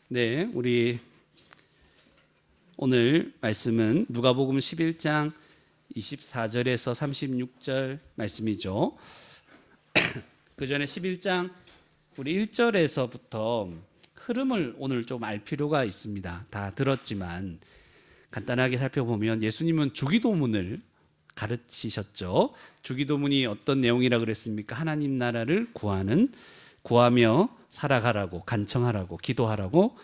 네, 우리 오늘 말씀은 누가복음 11장 24절에서 36절 말씀이죠. 그 전에 11장 우리 1절에서부터 흐름을 오늘 좀 알 필요가 있습니다. 다 들었지만 간단하게 살펴보면 예수님은 주기도문을 가르치셨죠. 주기도문이 어떤 내용이라 그랬습니까? 하나님 나라를 구하며 살아가라고, 간청하라고, 기도하라고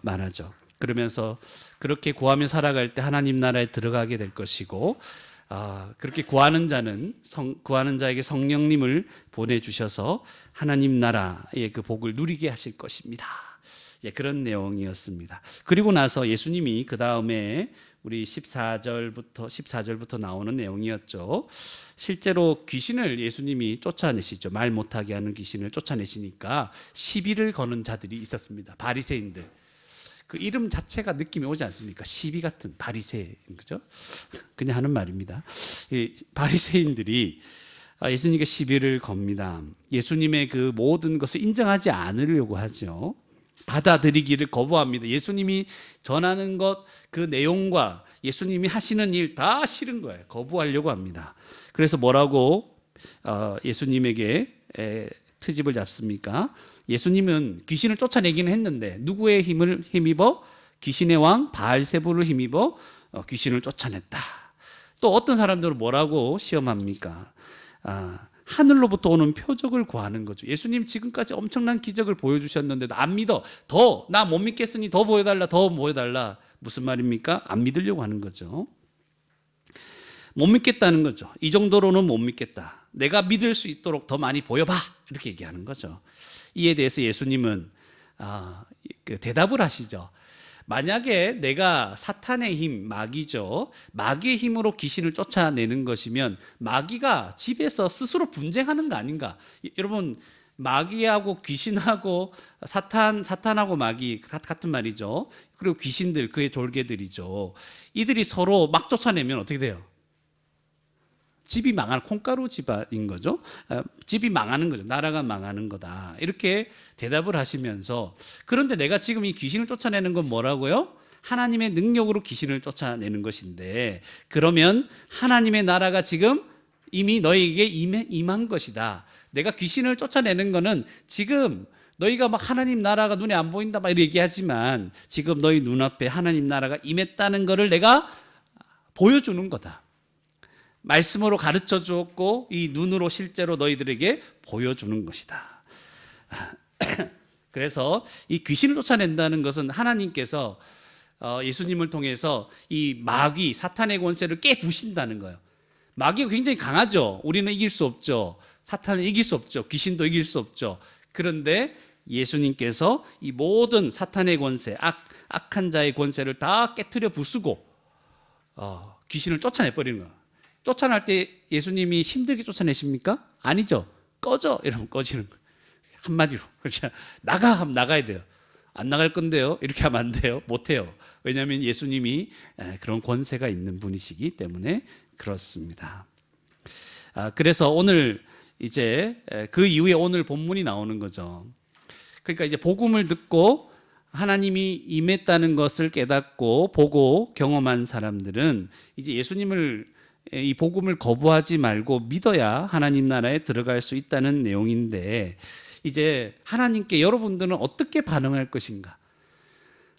말하죠. 그러면서 그렇게 구하며 살아갈 때 하나님 나라에 들어가게 될 것이고, 그렇게 구하는 자에게 성령님을 보내주셔서 하나님 나라의 그 복을 누리게 하실 것입니다. 그런 내용이었습니다. 그리고 나서 예수님이 그 다음에 우리 14절부터 나오는 내용이었죠. 실제로 귀신을 예수님이 쫓아내시죠. 말 못하게 하는 귀신을 쫓아내시니까 시비를 거는 자들이 있었습니다. 바리새인들. 그 이름 자체가 느낌이 오지 않습니까? 시비 같은 바리새인, 그죠? 그냥 하는 말입니다. 이 바리새인들이 예수님께 시비를 겁니다. 예수님의 그 모든 것을 인정하지 않으려고 하죠. 받아들이기를 거부합니다. 예수님이 전하는 것, 그 내용과 예수님이 하시는 일 다 싫은 거예요. 거부하려고 합니다. 그래서 뭐라고 예수님에게 트집을 잡습니까? 예수님은 귀신을 쫓아내기는 했는데 누구의 힘을 힘입어? 귀신의 왕 바알세불을 힘입어 귀신을 쫓아냈다. 또 어떤 사람들은 뭐라고 시험합니까? 하늘로부터 오는 표적을 구하는 거죠. 예수님 지금까지 엄청난 기적을 보여주셨는데도 안 믿어. 나 못 믿겠으니 더 보여달라. 무슨 말입니까? 안 믿으려고 하는 거죠. 못 믿겠다는 거죠. 이 정도로는 못 믿겠다. 내가 믿을 수 있도록 더 많이 보여봐. 이렇게 얘기하는 거죠. 이에 대해서 예수님은 대답을 하시죠. 만약에 내가 사탄의 힘, 마귀죠. 마귀의 힘으로 귀신을 쫓아내는 것이면 마귀가 집에서 스스로 분쟁하는 거 아닌가? 여러분, 마귀하고 귀신하고 사탄하고 마귀 같은 말이죠. 그리고 귀신들, 그의 졸개들이죠. 이들이 서로 막 쫓아내면 어떻게 돼요? 집이 망하는, 콩가루 집안인 거죠. 집이 망하는 거죠. 나라가 망하는 거다. 이렇게 대답을 하시면서, 그런데 내가 지금 이 귀신을 쫓아내는 건 뭐라고요? 하나님의 능력으로 귀신을 쫓아내는 것인데, 그러면 하나님의 나라가 지금 이미 너희에게 임한 것이다. 내가 귀신을 쫓아내는 거는 지금 너희가 막 하나님 나라가 눈에 안 보인다 막 이렇게 얘기하지만 지금 너희 눈앞에 하나님 나라가 임했다는 것을 내가 보여주는 거다. 말씀으로 가르쳐 주었고 이 눈으로 실제로 너희들에게 보여주는 것이다. 그래서 이 귀신을 쫓아낸다는 것은 하나님께서 예수님을 통해서 이 마귀, 사탄의 권세를 깨부신다는 거예요. 마귀가 굉장히 강하죠. 우리는 이길 수 없죠. 사탄은 이길 수 없죠. 귀신도 이길 수 없죠. 그런데 예수님께서 이 모든 사탄의 권세, 악한 자의 권세를 다 깨트려 부수고 귀신을 쫓아내버리는 거예요. 쫓아낼 때 예수님이 힘들게 쫓아내십니까? 아니죠. 꺼져 이러면 꺼지는 거예요. 한마디로. 그렇죠. 나가 하면 나가야 돼요. 안 나갈 건데요. 이렇게 하면 안 돼요. 못 해요. 왜냐하면 예수님이 그런 권세가 있는 분이시기 때문에 그렇습니다. 그래서 오늘 이제 그 이후에 오늘 본문이 나오는 거죠. 그러니까 이제 복음을 듣고 하나님이 임했다는 것을 깨닫고 보고 경험한 사람들은 이제 예수님을 이 복음을 거부하지 말고 믿어야 하나님 나라에 들어갈 수 있다는 내용인데, 이제 하나님께 여러분들은 어떻게 반응할 것인가?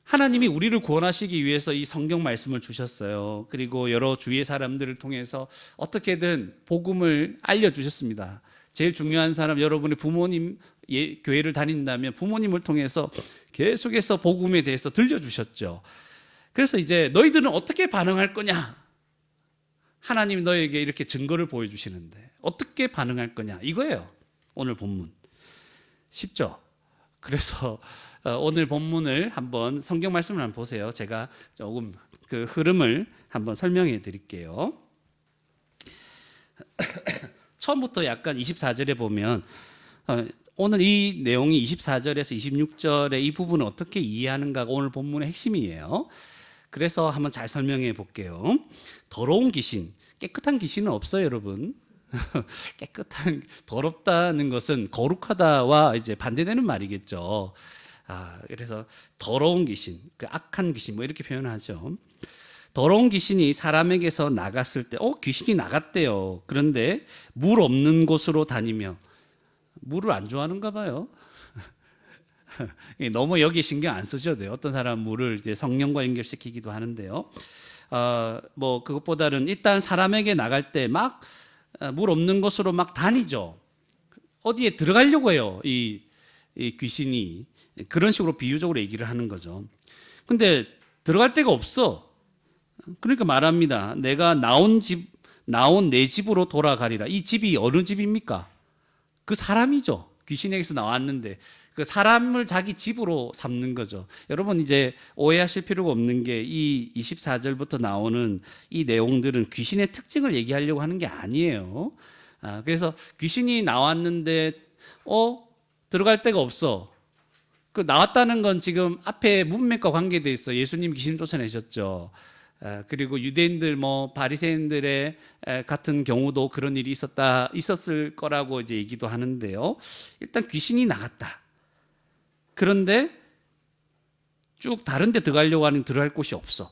하나님이 우리를 구원하시기 위해서 이 성경 말씀을 주셨어요. 그리고 여러 주위의 사람들을 통해서 어떻게든 복음을 알려주셨습니다. 제일 중요한 사람, 여러분의 부모님, 교회를 다닌다면 부모님을 통해서 계속해서 복음에 대해서 들려주셨죠. 그래서 이제 너희들은 어떻게 반응할 거냐? 하나님이 너에게 이렇게 증거를 보여주시는데 어떻게 반응할 거냐, 이거예요. 오늘 본문 쉽죠? 그래서 오늘 본문을 한번 성경 말씀을 한번 보세요. 제가 조금 그 흐름을 한번 설명해 드릴게요. 처음부터 약간 24절에 보면 오늘 이 내용이 24절에서 26절의 이 부분을 어떻게 이해하는가가 오늘 본문의 핵심이에요. 그래서 한번 잘 설명해 볼게요. 더러운 귀신, 깨끗한 귀신은 없어요, 여러분. 더럽다는 것은 거룩하다와 이제 반대되는 말이겠죠. 그래서 더러운 귀신, 그 악한 귀신 뭐 이렇게 표현하죠. 더러운 귀신이 사람에게서 나갔을 때, 귀신이 나갔대요. 그런데 물 없는 곳으로 다니며, 물을 안 좋아하는가 봐요. 너무 여기 신경 안 쓰셔도 돼요. 어떤 사람은 물을 이제 성령과 연결시키기도 하는데요. 뭐 그것보다는 일단 사람에게 나갈 때 막 물 없는 곳으로 막 다니죠. 어디에 들어가려고 해요. 이 귀신이. 그런 식으로 비유적으로 얘기를 하는 거죠. 근데 들어갈 데가 없어. 그러니까 말합니다. 내가 나온 내 집으로 돌아가리라. 이 집이 어느 집입니까? 그 사람이죠. 귀신에게서 나왔는데 그 사람을 자기 집으로 삼는 거죠. 여러분 이제 오해하실 필요가 없는 게 이 24절부터 나오는 이 내용들은 귀신의 특징을 얘기하려고 하는 게 아니에요. 그래서 귀신이 나왔는데 들어갈 데가 없어. 그 나왔다는 건 지금 앞에 문맥과 관계돼 있어. 예수님 귀신 쫓아내셨죠. 그리고 유대인들 뭐 바리새인들의 같은 경우도 그런 일이 있었을 거라고 이제 얘기도 하는데요. 일단 귀신이 나갔다. 그런데 쭉 다른 데 들어가려고 하는 들어갈 곳이 없어.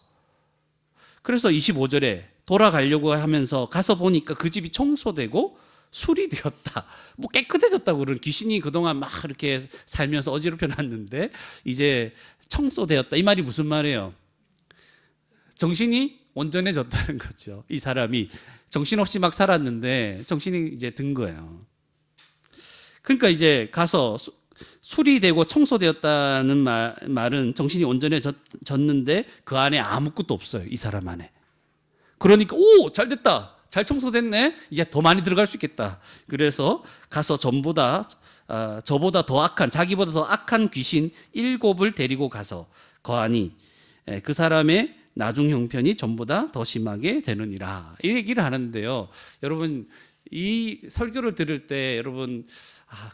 그래서 25절에 돌아가려고 하면서 가서 보니까 그 집이 청소되고 수리되었다. 뭐 깨끗해졌다고. 그런 귀신이 그동안 막 이렇게 살면서 어지럽혀 놨는데 이제 청소되었다. 이 말이 무슨 말이에요? 정신이 온전해졌다는 거죠. 이 사람이 정신없이 막 살았는데 정신이 이제 든 거예요. 그러니까 이제 가서 수리되고 청소되었다는 말은 정신이 온전해졌는데 그 안에 아무것도 없어요. 이 사람 안에. 그러니까 잘 됐다. 잘 청소됐네. 이제 더 많이 들어갈 수 있겠다. 그래서 가서 저보다 더 악한, 자기보다 더 악한 귀신 7을 데리고 가서 거하니 그 사람의 나중 형편이 전보다 더 심하게 되느니라. 이 얘기를 하는데요. 여러분 이 설교를 들을 때 여러분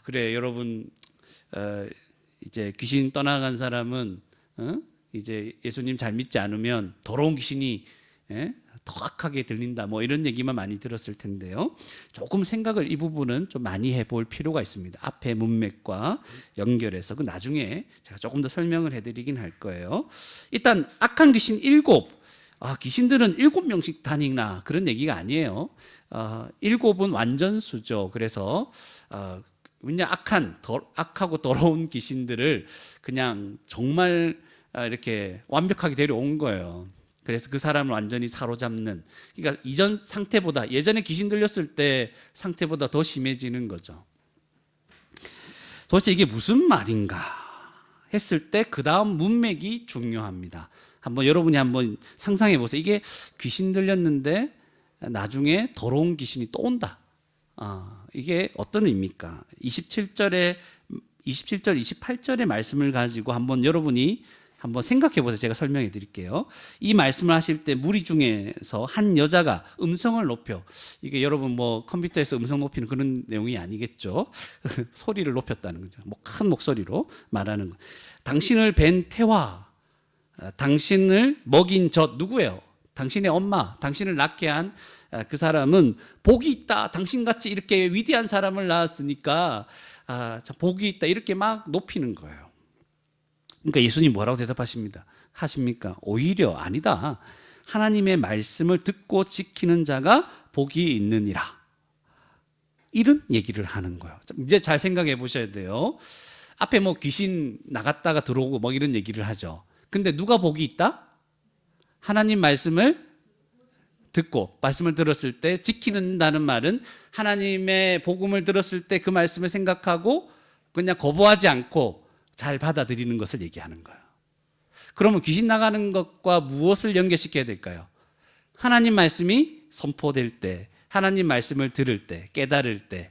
그래 여러분 이제 귀신 떠나간 사람은 이제 예수님 잘 믿지 않으면 더러운 귀신이 더 악하게 들린다 뭐 이런 얘기만 많이 들었을 텐데요. 조금 생각을 이 부분은 좀 많이 해볼 필요가 있습니다. 앞에 문맥과 연결해서 그 나중에 제가 조금 더 설명을 해드리긴 할 거예요. 일단 악한 귀신 7, 귀신들은 7명씩 다니나 그런 얘기가 아니에요. 7은 완전수죠. 그래서 왜냐 악하고 더러운 귀신들을 그냥 정말 이렇게 완벽하게 데려온 거예요. 그래서 그 사람을 완전히 사로잡는, 그러니까 이전 상태보다, 예전에 귀신 들렸을 때 상태보다 더 심해지는 거죠. 도대체 이게 무슨 말인가 했을 때 그 다음 문맥이 중요합니다. 여러분이 한번 상상해 보세요. 이게 귀신 들렸는데 나중에 더러운 귀신이 또 온다. 이게 어떤 의미입니까? 27절, 28절의 말씀을 가지고 여러분이 한번 생각해 보세요. 제가 설명해 드릴게요. 이 말씀을 하실 때 무리 중에서 한 여자가 음성을 높여, 이게 여러분 뭐 컴퓨터에서 음성 높이는 그런 내용이 아니겠죠. 소리를 높였다는 거죠. 큰 목소리로 말하는 거. 당신을 뵌 태와, 당신을 먹인 젖, 누구예요? 당신의 엄마, 당신을 낳게 한 그 사람은 복이 있다. 당신같이 이렇게 위대한 사람을 낳았으니까 참 복이 있다. 이렇게 막 높이는 거예요. 그러니까 예수님 뭐라고 하십니까? 오히려 아니다. 하나님의 말씀을 듣고 지키는 자가 복이 있느니라. 이런 얘기를 하는 거예요. 이제 잘 생각해 보셔야 돼요. 앞에 뭐 귀신 나갔다가 들어오고 뭐 이런 얘기를 하죠. 근데 누가 복이 있다? 하나님 말씀을 듣고 말씀을 들었을 때 지키는다는 말은 하나님의 복음을 들었을 때 그 말씀을 생각하고 그냥 거부하지 않고 잘 받아들이는 것을 얘기하는 거예요. 그러면 귀신 나가는 것과 무엇을 연결시켜야 될까요? 하나님 말씀이 선포될 때, 하나님 말씀을 들을 때, 깨달을 때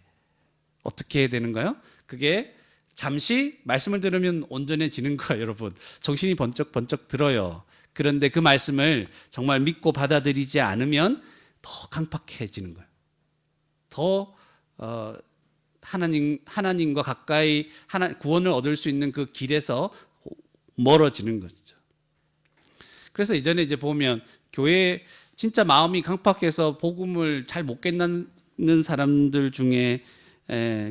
어떻게 해야 되는가요? 그게 잠시 말씀을 들으면 온전해지는 거예요, 여러분. 정신이 번쩍번쩍 들어요. 그런데 그 말씀을 정말 믿고 받아들이지 않으면 더 강팍해지는 거예요. 더 하나님과 가까이 구원을 얻을 수 있는 그 길에서 멀어지는 거죠. 그래서 이전에 이제 보면 교회 진짜 마음이 강팍해서 복음을 잘 못 깨닫는 사람들 중에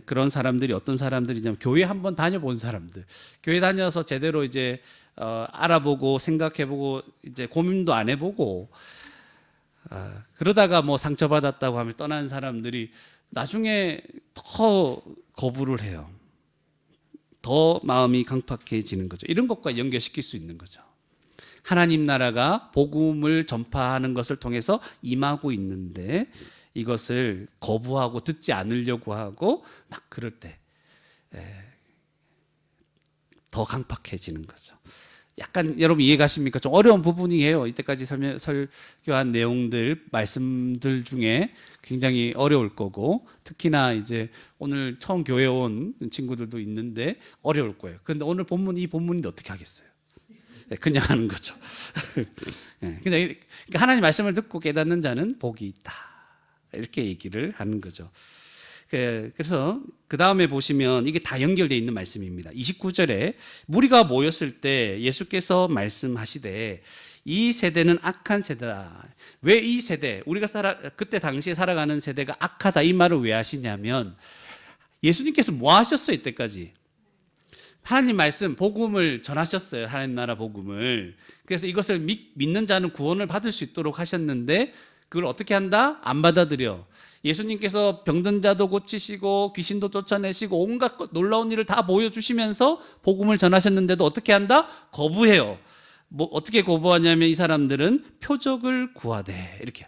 그런 사람들이 어떤 사람들이냐면 교회 한번 다녀본 사람들, 교회 다녀서 제대로 이제 알아보고 생각해보고 이제 고민도 안 해보고 그러다가 뭐 상처받았다고 하면서 떠난 사람들이 나중에 더 거부를 해요. 더 마음이 강팍해지는 거죠. 이런 것과 연결시킬 수 있는 거죠. 하나님 나라가 복음을 전파하는 것을 통해서 임하고 있는데 이것을 거부하고 듣지 않으려고 하고 막 그럴 때 더 강팍해지는 거죠. 약간 여러분 이해가십니까? 좀 어려운 부분이에요. 이때까지 설교한 내용들, 말씀들 중에 굉장히 어려울 거고 특히나 이제 오늘 처음 교회 온 친구들도 있는데 어려울 거예요. 그런데 오늘 본문, 이 본문인데 어떻게 하겠어요? 그냥 하는 거죠. 그냥 하나님 말씀을 듣고 깨닫는 자는 복이 있다. 이렇게 얘기를 하는 거죠. 그래서 그 다음에 보시면 이게 다 연결되어 있는 말씀입니다. 29절에 무리가 모였을 때 예수께서 말씀하시되 이 세대는 악한 세대다. 왜 이 세대, 우리가 그때 당시에 살아가는 세대가 악하다 이 말을 왜 하시냐면 예수님께서 뭐 하셨어요? 이때까지 하나님 말씀, 복음을 전하셨어요. 하나님 나라 복음을. 그래서 이것을 믿는 자는 구원을 받을 수 있도록 하셨는데 그걸 어떻게 한다? 안 받아들여. 예수님께서 병든 자도 고치시고 귀신도 쫓아내시고 온갖 놀라운 일을 다 보여주시면서 복음을 전하셨는데도 어떻게 한다? 거부해요. 뭐 어떻게 거부하냐면 이 사람들은 표적을 구하되 이렇게.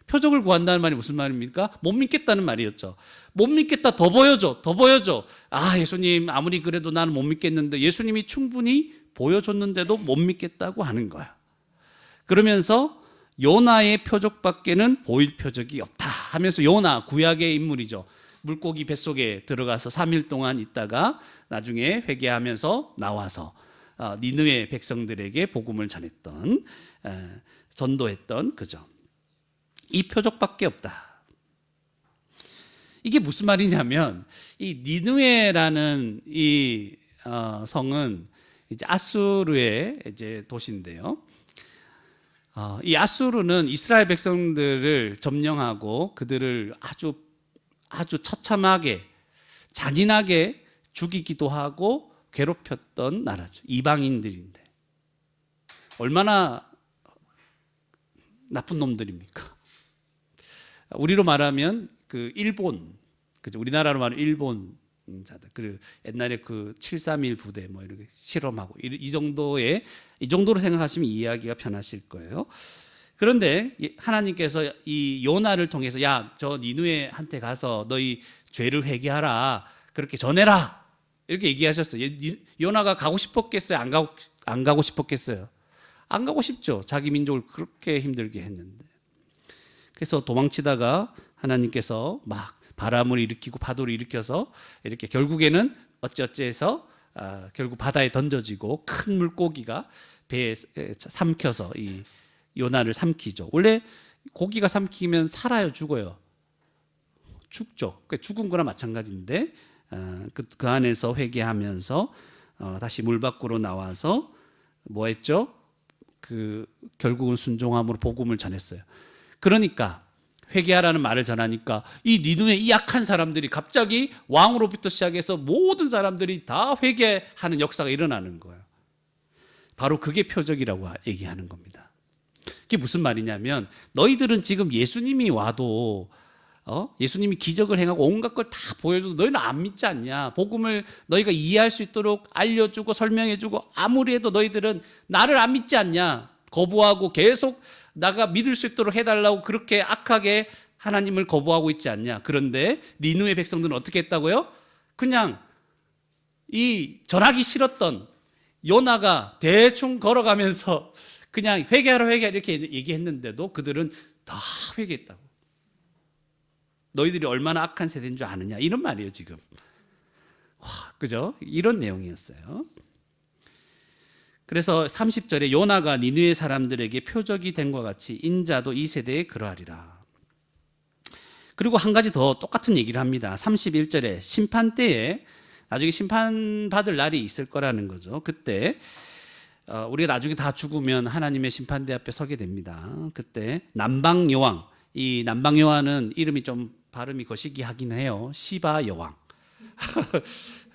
표적을 구한다는 말이 무슨 말입니까? 못 믿겠다는 말이었죠. 못 믿겠다, 더 보여줘, 더 보여줘. 아, 예수님 아무리 그래도 나는 못 믿겠는데 예수님이 충분히 보여줬는데도 못 믿겠다고 하는 거야. 그러면서 요나의 표적밖에는 보일 표적이 없다 하면서, 요나 구약의 인물이죠. 물고기 뱃속에 들어가서 3일 동안 있다가 나중에 회개하면서 나와서 니느웨 백성들에게 복음을 전했던, 전도했던 그죠. 이 표적밖에 없다. 이게 무슨 말이냐면 이 니느웨라는 이 성은 이제 아수르의 이제 도시인데요. 이 아수르는 이스라엘 백성들을 점령하고 그들을 아주 처참하게 잔인하게 죽이기도 하고 괴롭혔던 나라죠. 이방인들인데 얼마나 나쁜 놈들입니까? 우리로 말하면 그 일본, 그죠? 우리나라로 말하면 일본 자들, 그 옛날에 그 731 부대 뭐 이렇게 실험하고 이 정도로 생각하시면 이해하기가 편하실 거예요. 그런데 하나님께서 이 요나를 통해서 야, 저 니느웨한테 가서 너희 죄를 회개하라, 그렇게 전해라, 이렇게 얘기하셨어요. 요나가 가고 싶었겠어요? 안 가고 싶었겠어요? 안 가고 싶죠. 자기 민족을 그렇게 힘들게 했는데. 그래서 도망치다가 하나님께서 막 바람을 일으키고 파도를 일으켜서 이렇게 결국에는 어찌어찌해서 결국 바다에 던져지고 큰 물고기가 배에 삼켜서 이 요나를 삼키죠. 원래 고기가 삼키면 살아요, 죽어요? 죽죠. 죽은 거나 마찬가지인데 그 안에서 회개하면서 다시 물 밖으로 나와서 뭐 했죠? 결국은 순종함으로 복음을 전했어요. 그러니까 회개하라는 말을 전하니까 이 니느웨 이 약한 사람들이 갑자기 왕으로부터 시작해서 모든 사람들이 다 회개하는 역사가 일어나는 거예요. 바로 그게 표적이라고 얘기하는 겁니다. 그게 무슨 말이냐면 너희들은 지금 예수님이 와도 예수님이 기적을 행하고 온갖 걸 다 보여줘도 너희는 안 믿지 않냐. 복음을 너희가 이해할 수 있도록 알려주고 설명해주고 아무리 해도 너희들은 나를 안 믿지 않냐. 거부하고 계속 나가 믿을 수 있도록 해달라고 그렇게 악하게 하나님을 거부하고 있지 않냐. 그런데 니느웨 백성들은 어떻게 했다고요? 그냥 이 전하기 싫었던 요나가 대충 걸어가면서 그냥 회개하라 이렇게 얘기했는데도 그들은 다 회개했다고. 너희들이 얼마나 악한 세대인 줄 아느냐, 이런 말이에요 지금. 와, 그죠? 이런 내용이었어요. 그래서 30절에 요나가 니느웨 사람들에게 표적이 된 것 같이 인자도 이 세대에 그러하리라. 그리고 한 가지 더 똑같은 얘기를 합니다. 31절에 심판 때에 나중에 심판받을 날이 있을 거라는 거죠. 그때 우리가 나중에 다 죽으면 하나님의 심판대 앞에 서게 됩니다. 그때 남방여왕, 이 남방여왕은 이름이 좀 발음이 거시기하긴 해요. 시바 여왕.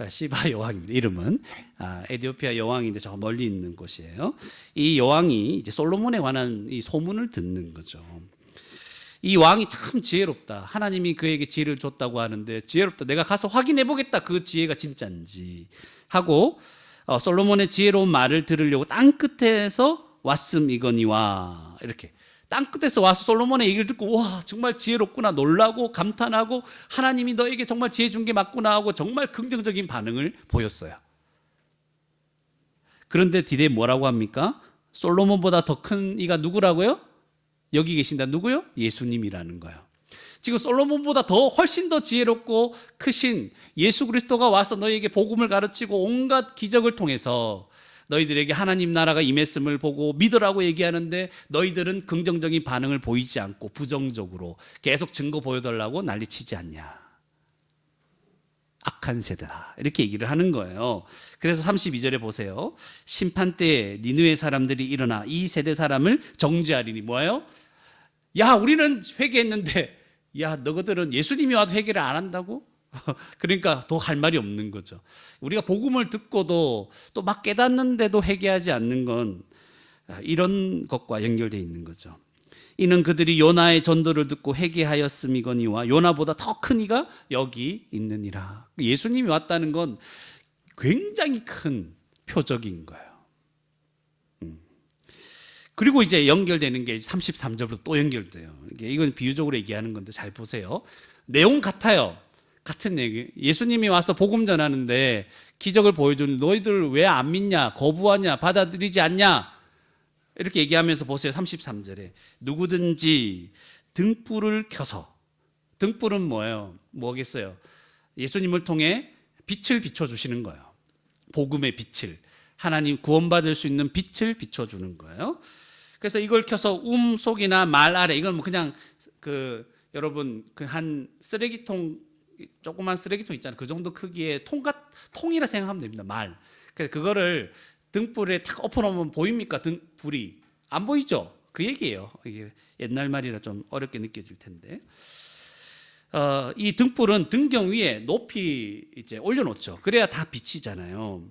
시바 여왕입니다. 이름은 에티오피아 여왕인데 저 멀리 있는 곳이에요. 이 여왕이 이제 솔로몬에 관한 이 소문을 듣는 거죠. 이 왕이 참 지혜롭다. 하나님이 그에게 지혜를 줬다고 하는데 지혜롭다. 내가 가서 확인해 보겠다. 그 지혜가 진짜인지 하고 솔로몬의 지혜로운 말을 들으려고 땅 끝에서 왔음이거니와 이렇게 땅 끝에서 와서 솔로몬의 얘기를 듣고 와 정말 지혜롭구나 놀라고 감탄하고 하나님이 너에게 정말 지혜 준 게 맞구나 하고 정말 긍정적인 반응을 보였어요. 그런데 뒤에 뭐라고 합니까? 솔로몬보다 더 큰 이가 누구라고요? 여기 계신다. 누구요? 예수님이라는 거예요. 지금 솔로몬보다 훨씬 더 지혜롭고 크신 예수 그리스도가 와서 너희에게 복음을 가르치고 온갖 기적을 통해서 너희들에게 하나님 나라가 임했음을 보고 믿으라고 얘기하는데 너희들은 긍정적인 반응을 보이지 않고 부정적으로 계속 증거 보여달라고 난리치지 않냐. 악한 세대다. 이렇게 얘기를 하는 거예요. 그래서 32절에 보세요. 심판 때에 니느웨 사람들이 일어나 이 세대 사람을 정죄하리니 뭐예요? 야 우리는 회개했는데 야 너희들은 예수님이 와도 회개를 안 한다고? 그러니까 더 할 말이 없는 거죠. 우리가 복음을 듣고도 또 막 깨닫는데도 회개하지 않는 건 이런 것과 연결되어 있는 거죠. 이는 그들이 요나의 전도를 듣고 회개하였음이거니와 요나보다 더 큰 이가 여기 있느니라. 예수님이 왔다는 건 굉장히 큰 표적인 거예요. 그리고 이제 연결되는 게 33절부터 또 연결돼요. 이건 비유적으로 얘기하는 건데 잘 보세요. 내용 같아요. 같은 얘기. 예수님이 와서 복음 전하는데 기적을 보여주는 너희들 왜 안 믿냐? 거부하냐? 받아들이지 않냐? 이렇게 얘기하면서 보세요. 33절에 누구든지 등불을 켜서 등불은 뭐예요? 뭐겠어요? 예수님을 통해 빛을 비춰주시는 거예요. 복음의 빛을 하나님 구원받을 수 있는 빛을 비춰주는 거예요. 그래서 이걸 켜서 속이나 말 아래 이건 뭐 그냥 여러분 한 쓰레기통 조그만 쓰레기통 있잖아요. 그 정도 크기의 통이라 생각하면 됩니다. 말. 그래서 그거를 등불에 탁 엎어놓으면 보입니까? 불이 안 보이죠? 그 얘기예요. 이게 옛날 말이라 좀 어렵게 느껴질 텐데. 이 등불은 등경 위에 높이 이제 올려놓죠. 그래야 다 비치잖아요.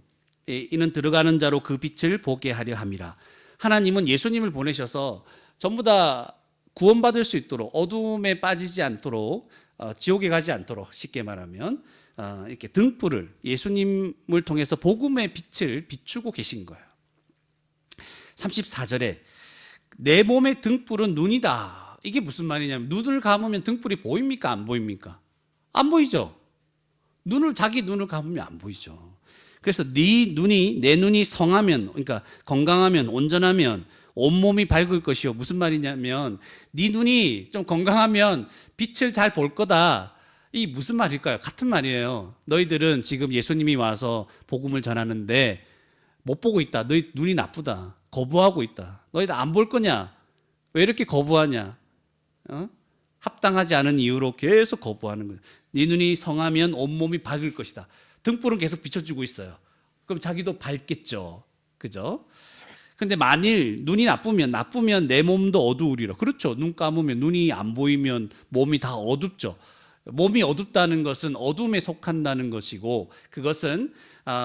이는 들어가는 자로 그 빛을 보게 하려 함이라. 하나님은 예수님을 보내셔서 전부 다 구원받을 수 있도록 어둠에 빠지지 않도록 지옥에 가지 않도록 쉽게 말하면 이렇게 등불을 예수님을 통해서 복음의 빛을 비추고 계신 거예요. 34절에 내 몸의 등불은 눈이다. 이게 무슨 말이냐면 눈을 감으면 등불이 보입니까? 안 보입니까? 안 보이죠. 자기 눈을 감으면 안 보이죠. 그래서 내 눈이 성하면 그러니까 건강하면 온전하면 온몸이 밝을 것이요. 무슨 말이냐면 네 눈이 좀 건강하면 빛을 잘 볼 거다. 이 무슨 말일까요? 같은 말이에요. 너희들은 지금 예수님이 와서 복음을 전하는데 못 보고 있다. 너희 눈이 나쁘다. 거부하고 있다. 너희들 안 볼 거냐? 왜 이렇게 거부하냐? 합당하지 않은 이유로 계속 거부하는 거예요. 네 눈이 성하면 온몸이 밝을 것이다. 등불은 계속 비춰주고 있어요. 그럼 자기도 밝겠죠. 그죠? 근데 만일 눈이 나쁘면 내 몸도 어두우리라. 그렇죠. 눈 감으면 눈이 안 보이면 몸이 다 어둡죠. 몸이 어둡다는 것은 어둠에 속한다는 것이고 그것은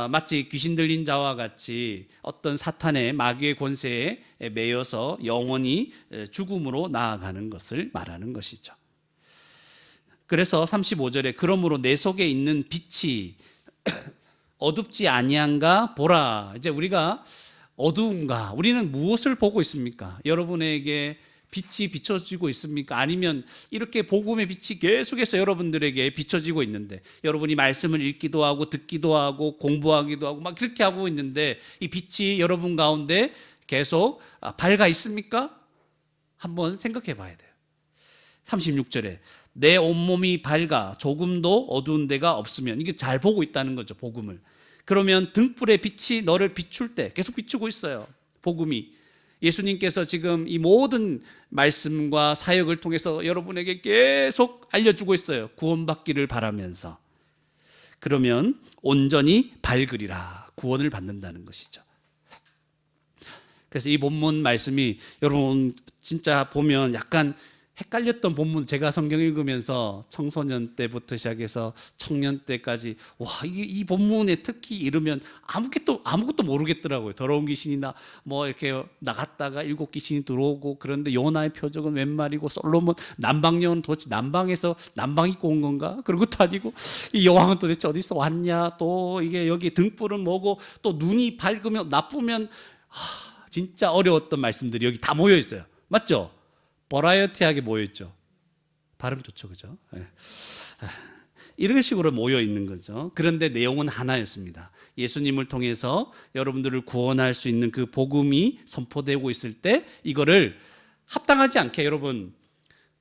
마치 귀신 들린 자와 같이 어떤 사탄의 마귀의 권세에 매여서 영원히 죽음으로 나아가는 것을 말하는 것이죠. 그래서 35절에 그러므로 내 속에 있는 빛이 어둡지 아니한가 보라. 이제 우리가 어두운가? 우리는 무엇을 보고 있습니까? 여러분에게 빛이 비춰지고 있습니까? 아니면 이렇게 복음의 빛이 계속해서 여러분들에게 비춰지고 있는데 여러분이 말씀을 읽기도 하고 듣기도 하고 공부하기도 하고 막 그렇게 하고 있는데 이 빛이 여러분 가운데 계속 밝아 있습니까? 한번 생각해 봐야 돼요. 36절에 내 온몸이 밝아 조금도 어두운 데가 없으면 이게 잘 보고 있다는 거죠. 복음을. 그러면 등불의 빛이 너를 비출 때 계속 비추고 있어요. 복음이. 예수님께서 지금 이 모든 말씀과 사역을 통해서 여러분에게 계속 알려주고 있어요. 구원받기를 바라면서. 그러면 온전히 밝으리라. 구원을 받는다는 것이죠. 그래서 이 본문 말씀이 여러분 진짜 보면 약간 헷갈렸던 본문, 제가 성경 읽으면서 청소년 때부터 시작해서 청년 때까지, 와, 이 본문에 특히 이르면 아무것도 모르겠더라고요. 더러운 귀신이나 뭐 이렇게 나갔다가 7귀신이 들어오고, 그런데 요나의 표적은 웬 말이고, 솔로몬 남방여원 도대체 남방에서 남방 입고 온 건가? 그런 것도 아니고, 이 여왕은 도대체 어디서 왔냐? 또 이게 여기 등불은 뭐고, 또 눈이 밝으면 나쁘면, 진짜 어려웠던 말씀들이 여기 다 모여 있어요. 맞죠? 버라이어티하게 모여있죠. 발음 좋죠, 그죠? 네. 이런 식으로 모여 있는 거죠. 그런데 내용은 하나였습니다. 예수님을 통해서 여러분들을 구원할 수 있는 그 복음이 선포되고 있을 때, 이거를 합당하지 않게, 여러분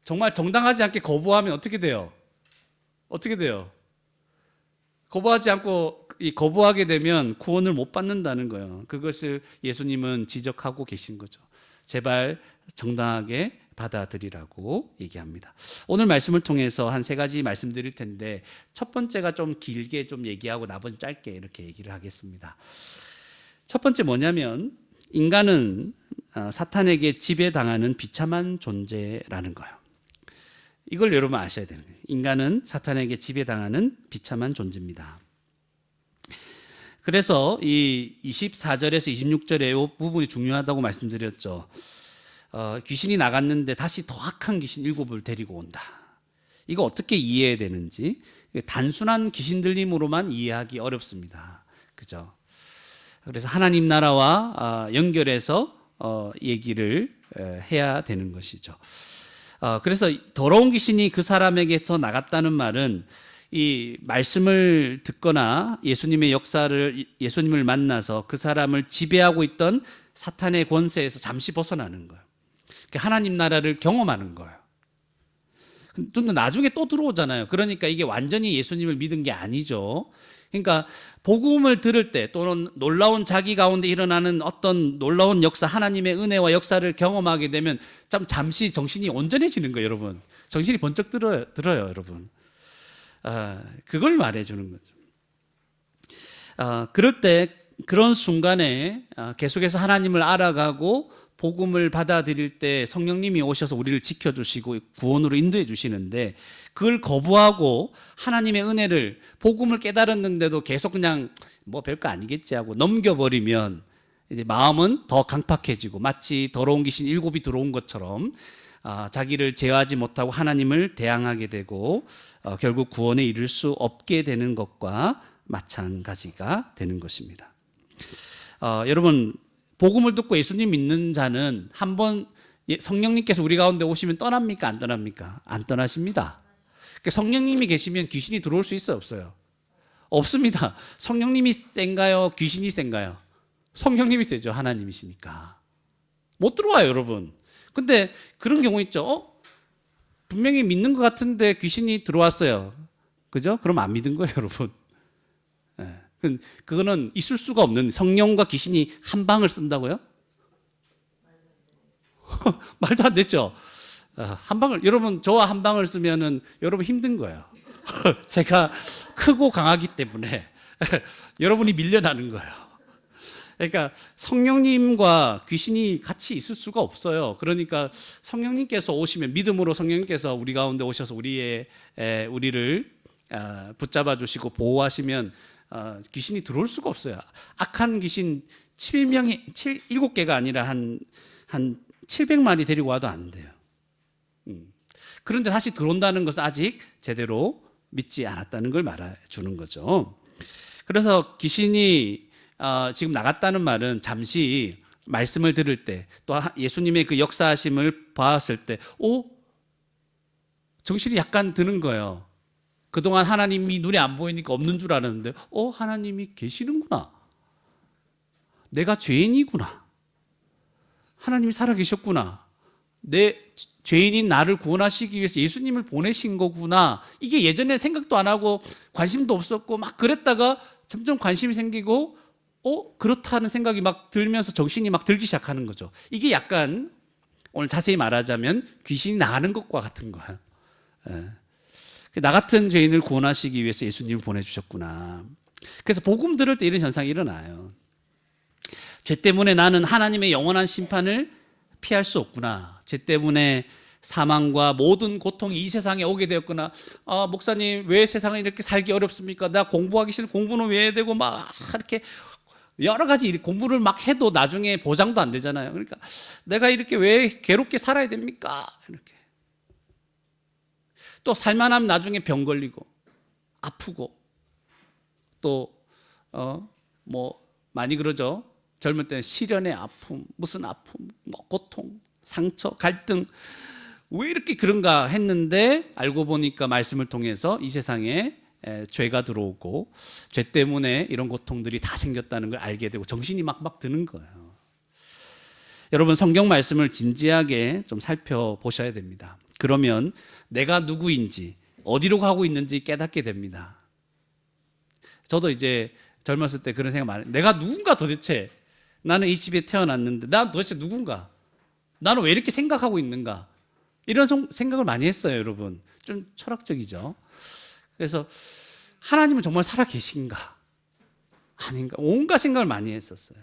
정말 정당하지 않게 거부하면 어떻게 돼요? 어떻게 돼요? 거부하게 되면 구원을 못 받는다는 거예요. 그것을 예수님은 지적하고 계신 거죠. 제발 정당하게 받아들이라고 얘기합니다. 오늘 말씀을 통해서 한 3가지 말씀드릴 텐데, 첫 번째가 좀 길게 좀 얘기하고 나머지 짧게 이렇게 얘기를 하겠습니다. 첫 번째 뭐냐면, 인간은 사탄에게 지배당하는 비참한 존재라는 거예요. 이걸 여러분 아셔야 되는 거예요. 인간은 사탄에게 지배당하는 비참한 존재입니다. 그래서 이 24절에서 26절의 이 부분이 중요하다고 말씀드렸죠. 귀신이 나갔는데 다시 더 악한 귀신 7을 데리고 온다. 이거 어떻게 이해해야 되는지, 단순한 귀신 들림으로만 이해하기 어렵습니다. 그죠? 그래서 하나님 나라와 연결해서 얘기를 해야 되는 것이죠. 그래서 더러운 귀신이 그 사람에게서 나갔다는 말은, 이 말씀을 듣거나 예수님을 만나서 그 사람을 지배하고 있던 사탄의 권세에서 잠시 벗어나는 거예요. 하나님 나라를 경험하는 거예요. 근데 나중에 또 들어오잖아요. 그러니까 이게 완전히 예수님을 믿은 게 아니죠. 그러니까 복음을 들을 때, 또는 놀라운 자기 가운데 일어나는 어떤 놀라운 역사, 하나님의 은혜와 역사를 경험하게 되면 잠시 정신이 온전해지는 거예요, 여러분. 정신이 번쩍 들어요, 여러분. 그걸 말해주는 거죠. 그럴 때, 그런 순간에 계속해서 하나님을 알아가고 복음을 받아들일 때 성령님이 오셔서 우리를 지켜주시고 구원으로 인도해 주시는데, 그걸 거부하고 하나님의 은혜를, 복음을 깨달았는데도 계속 그냥 뭐 별거 아니겠지 하고 넘겨버리면, 이제 마음은 더 강팍해지고 마치 더러운 귀신 7이 들어온 것처럼 자기를 제어하지 못하고 하나님을 대항하게 되고 결국 구원에 이를 수 없게 되는 것과 마찬가지가 되는 것입니다. 여러분, 복음을 듣고 예수님 믿는 자는 한번 성령님께서 우리 가운데 오시면 떠납니까? 안 떠납니까? 안 떠나십니다. 그러니까 성령님이 계시면 귀신이 들어올 수 있어요? 없어요? 없습니다. 성령님이 센가요? 귀신이 센가요? 성령님이 세죠. 하나님이시니까. 못 들어와요, 여러분. 근데 그런 경우 있죠. 분명히 믿는 것 같은데 귀신이 들어왔어요. 그죠? 그럼 안 믿은 거예요, 여러분. 그거는 있을 수가 없는, 성령과 귀신이 한 방을 쓴다고요? 말도 안 되죠. 한 방을, 여러분 저와 한 방을 쓰면은 여러분 힘든 거예요. 제가 크고 강하기 때문에 여러분이 밀려나는 거예요. 그러니까 성령님과 귀신이 같이 있을 수가 없어요. 그러니까 성령님께서 오시면, 믿음으로 성령님께서 우리 가운데 오셔서 우리를 붙잡아 주시고 보호하시면 귀신이 들어올 수가 없어요. 악한 귀신 7개가 아니라 한 700마리 데리고 와도 안 돼요. 그런데 다시 들어온다는 것은 아직 제대로 믿지 않았다는 걸 말해주는 거죠. 그래서 귀신이 지금 나갔다는 말은 잠시 말씀을 들을 때, 또 예수님의 그 역사하심을 봤을 때 정신이 약간 드는 거예요. 그동안 하나님이 눈에 안 보이니까 없는 줄 알았는데 하나님이 계시는구나. 내가 죄인이구나. 하나님이 살아계셨구나. 내 죄인인 나를 구원하시기 위해서 예수님을 보내신 거구나. 이게 예전에 생각도 안 하고 관심도 없었고 막 그랬다가 점점 관심이 생기고 그렇다는 생각이 막 들면서 정신이 막 들기 시작하는 거죠. 이게 약간 오늘 자세히 말하자면 귀신이 나가는 것과 같은 거예요. 나 같은 죄인을 구원하시기 위해서 예수님을 보내주셨구나. 그래서 복음 들을 때 이런 현상이 일어나요. 죄 때문에 나는 하나님의 영원한 심판을 피할 수 없구나. 죄 때문에 사망과 모든 고통이 이 세상에 오게 되었구나. 아, 목사님 왜 세상에 이렇게 살기 어렵습니까? 나 공부하기 싫은 공부는 왜 해야 되고 막 이렇게 여러 가지 공부를 막 해도 나중에 보장도 안 되잖아요. 그러니까 내가 이렇게 왜 괴롭게 살아야 됩니까? 이렇게. 또 살만하면 나중에 병 걸리고 아프고 또 뭐 많이 그러죠. 젊을 때는 시련의 아픔, 무슨 아픔, 뭐 고통, 상처, 갈등 왜 이렇게 그런가 했는데 알고 보니까 말씀을 통해서 이 세상에 죄가 들어오고 죄 때문에 이런 고통들이 다 생겼다는 걸 알게 되고 정신이 막 드는 거예요. 여러분 성경 말씀을 진지하게 좀 살펴보셔야 됩니다. 그러면 내가 누구인지 어디로 가고 있는지 깨닫게 됩니다. 저도 이제 젊었을 때 그런 생각 많이 해요. 내가 누군가 도대체. 나는 이 집에 태어났는데 난 도대체 누군가. 나는 왜 이렇게 생각하고 있는가. 이런 생각을 많이 했어요. 여러분 좀 철학적이죠. 그래서 하나님은 정말 살아계신가 아닌가 온갖 생각을 많이 했었어요.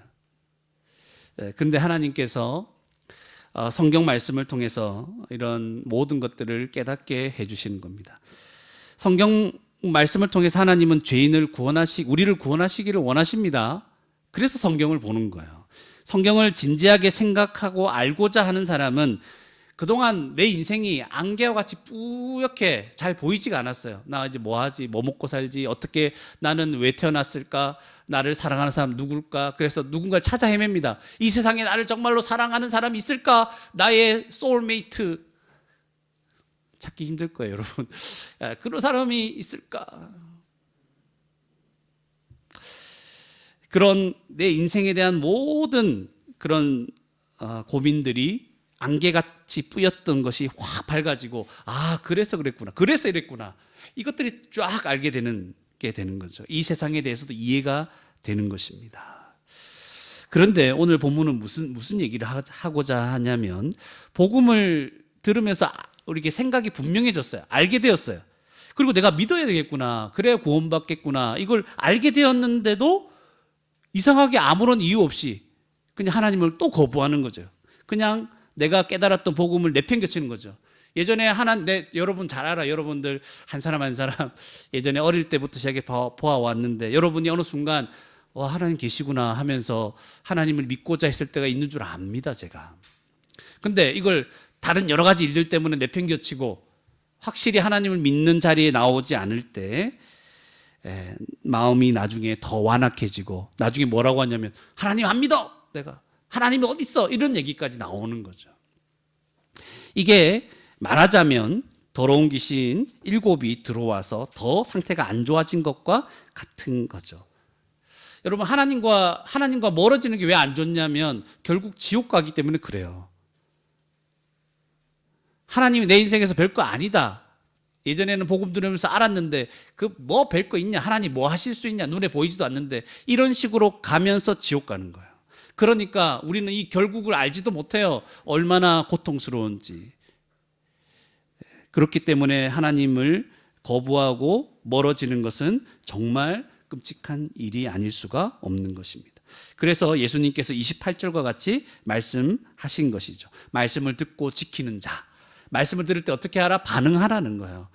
그런데 하나님께서 성경 말씀을 통해서 이런 모든 것들을 깨닫게 해주시는 겁니다. 성경 말씀을 통해서 하나님은 우리를 구원하시기를 원하십니다. 그래서 성경을 보는 거예요. 성경을 진지하게 생각하고 알고자 하는 사람은 그동안 내 인생이 안개와 같이 뿌옇게 잘 보이지가 않았어요. 나 이제 뭐 하지? 뭐 먹고 살지? 어떻게 나는 왜 태어났을까? 나를 사랑하는 사람 누굴까? 그래서 누군가를 찾아 헤맵니다. 이 세상에 나를 정말로 사랑하는 사람이 있을까? 나의 소울메이트 찾기 힘들 거예요, 여러분. 그런 사람이 있을까? 그런 내 인생에 대한 모든 그런 고민들이 안개같이 뿌였던 것이 확 밝아지고 그래서 그랬구나. 그래서 이랬구나. 이것들이 쫙 알게 되는 거죠. 이 세상에 대해서도 이해가 되는 것입니다. 그런데 오늘 본문은 무슨 얘기를 하고자 하냐면 복음을 들으면서 우리에게 생각이 분명해졌어요. 알게 되었어요. 그리고 내가 믿어야 되겠구나. 그래야 구원받겠구나. 이걸 알게 되었는데도 이상하게 아무런 이유 없이 그냥 하나님을 또 거부하는 거죠. 그냥 내가 깨달았던 복음을 내팽개치는 거죠. 예전에 여러분 잘 알아. 여러분들 한 사람 한 사람 예전에 어릴 때부터 시작해 보아왔는데 여러분이 어느 순간 하나님 계시구나 하면서 하나님을 믿고자 했을 때가 있는 줄 압니다. 제가. 근데 이걸 다른 여러 가지 일들 때문에 내팽개치고 확실히 하나님을 믿는 자리에 나오지 않을 때 마음이 나중에 더 완악해지고 나중에 뭐라고 하냐면 하나님 안 믿어. 내가 하나님이 어디 있어? 이런 얘기까지 나오는 거죠. 이게 말하자면 더러운 귀신 7이 들어와서 더 상태가 안 좋아진 것과 같은 거죠. 여러분 하나님과 멀어지는 게 왜 안 좋냐면 결국 지옥 가기 때문에 그래요. 하나님이 내 인생에서 별거 아니다. 예전에는 복음 들으면서 알았는데 뭐 별거 있냐? 하나님 뭐 하실 수 있냐? 눈에 보이지도 않는데 이런 식으로 가면서 지옥 가는 거예요. 그러니까 우리는 이 결국을 알지도 못해요. 얼마나 고통스러운지. 그렇기 때문에 하나님을 거부하고 멀어지는 것은 정말 끔찍한 일이 아닐 수가 없는 것입니다. 그래서 예수님께서 28절과 같이 말씀하신 것이죠. 말씀을 듣고 지키는 자. 말씀을 들을 때 어떻게 하라? 반응하라는 거예요.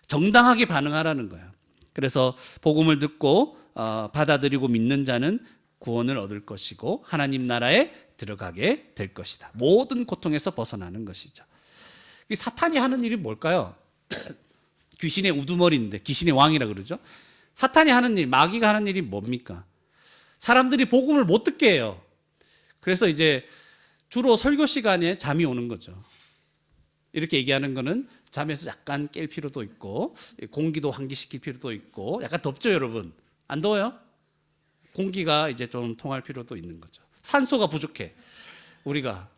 정당하게 반응하라는 거예요. 그래서 복음을 듣고 받아들이고 믿는 자는 구원을 얻을 것이고 하나님 나라에 들어가게 될 것이다. 모든 고통에서 벗어나는 것이죠. 사탄이 하는 일이 뭘까요? 귀신의 우두머리인데 귀신의 왕이라 그러죠. 사탄이 하는 일, 마귀가 하는 일이 뭡니까? 사람들이 복음을 못 듣게 해요. 그래서 이제 주로 설교 시간에 잠이 오는 거죠. 이렇게 얘기하는 거는 잠에서 약간 깰 필요도 있고 공기도 환기시킬 필요도 있고 약간 덥죠, 여러분? 안 더워요? 공기가 이제 좀 통할 필요도 있는 거죠. 산소가 부족해. 우리가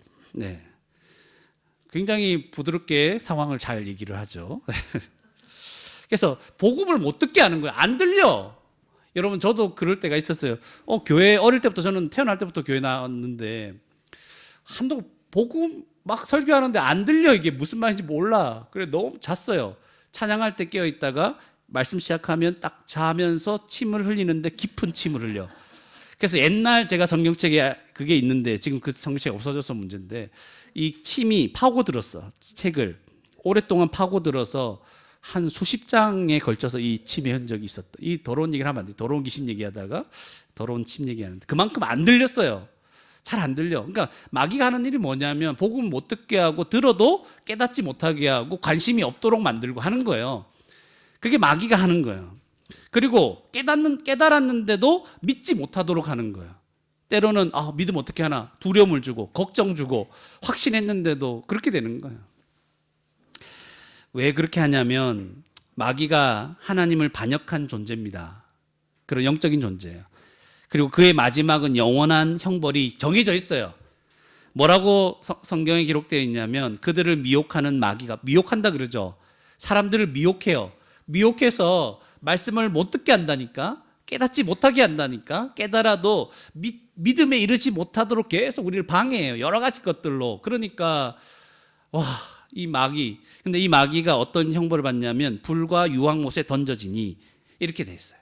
굉장히 부드럽게 상황을 잘 얘기를 하죠. 그래서 복음을 못 듣게 하는 거예요. 안 들려. 여러분 저도 그럴 때가 있었어요. 교회 어릴 때부터 저는 태어날 때부터 교회 나왔는데 한동 복음 막 설교하는데 안 들려. 이게 무슨 말인지 몰라. 그래 너무 잤어요. 찬양할 때 깨어 있다가 말씀 시작하면 딱 자면서 침을 흘리는데 깊은 침을 흘려. 그래서 옛날 제가 성경책에 그게 있는데 지금 그 성경책이 없어져서 문제인데 이 침이 파고들었어. 책을 오랫동안 파고들어서 한 수십 장에 걸쳐서 이 침의 흔적이 있었다. 이 더러운 얘기를 하면 안 돼. 더러운 귀신 얘기하다가 더러운 침 얘기하는데 그만큼 안 들렸어요. 잘 안 들려. 그러니까 마귀가 하는 일이 뭐냐면 복음 못 듣게 하고 들어도 깨닫지 못하게 하고 관심이 없도록 만들고 하는 거예요. 그게 마귀가 하는 거예요. 그리고 깨달았는데도 믿지 못하도록 하는 거예요. 때로는 믿음 어떻게 하나 두려움을 주고 걱정 주고 확신했는데도 그렇게 되는 거예요. 왜 그렇게 하냐면 마귀가 하나님을 반역한 존재입니다. 그런 영적인 존재예요. 그리고 그의 마지막은 영원한 형벌이 정해져 있어요. 뭐라고 성경에 기록되어 있냐면 그들을 미혹하는 마귀가 미혹한다 그러죠. 사람들을 미혹해요. 미혹해서 말씀을 못 듣게 한다니까, 깨닫지 못하게 한다니까, 깨달아도 믿음에 이르지 못하도록 계속 우리를 방해해요. 여러 가지 것들로. 그러니까 이 마귀, 근데 이 마귀가 어떤 형벌을 받냐면 불과 유황못에 던져지니 이렇게 돼 있어요.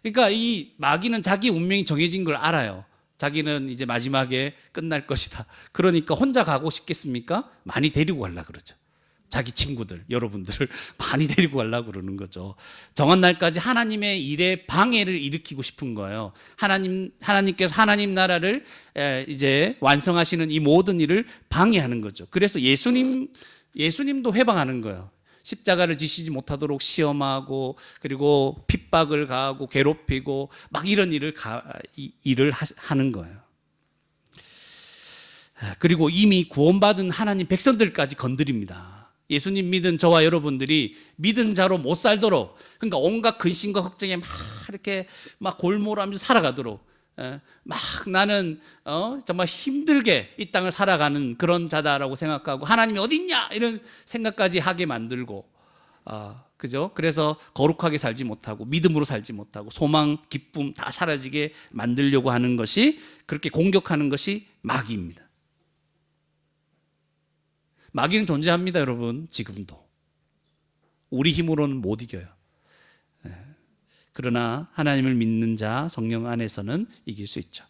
그러니까 이 마귀는 자기 운명이 정해진 걸 알아요. 자기는 이제 마지막에 끝날 것이다. 그러니까 혼자 가고 싶겠습니까? 많이 데리고 가려고 그러죠. 자기 친구들, 여러분들을 많이 데리고 가려고 그러는 거죠. 정한 날까지 하나님의 일에 방해를 일으키고 싶은 거예요. 하나님께서 하나님 나라를 이제 완성하시는 이 모든 일을 방해하는 거죠. 그래서 예수님도 해방하는 거예요. 십자가를 지시지 못하도록 시험하고 그리고 핍박을 가하고 괴롭히고 막 이런 일을 하는 거예요. 그리고 이미 구원받은 하나님 백성들까지 건드립니다. 예수님 믿은 저와 여러분들이 믿은 자로 못 살도록, 그러니까 온갖 근심과 걱정에 막 이렇게 막 골몰하면서 살아가도록, 막 나는 정말 힘들게 이 땅을 살아가는 그런 자다라고 생각하고 하나님이 어디 있냐 이런 생각까지 하게 만들고, 그죠? 그래서 거룩하게 살지 못하고 믿음으로 살지 못하고 소망, 기쁨 다 사라지게 만들려고 하는 것이, 그렇게 공격하는 것이 마귀입니다. 마귀는 존재합니다, 여러분. 지금도 우리 힘으로는 못 이겨요. 그러나 하나님을 믿는 자, 성령 안에서는 이길 수 있죠.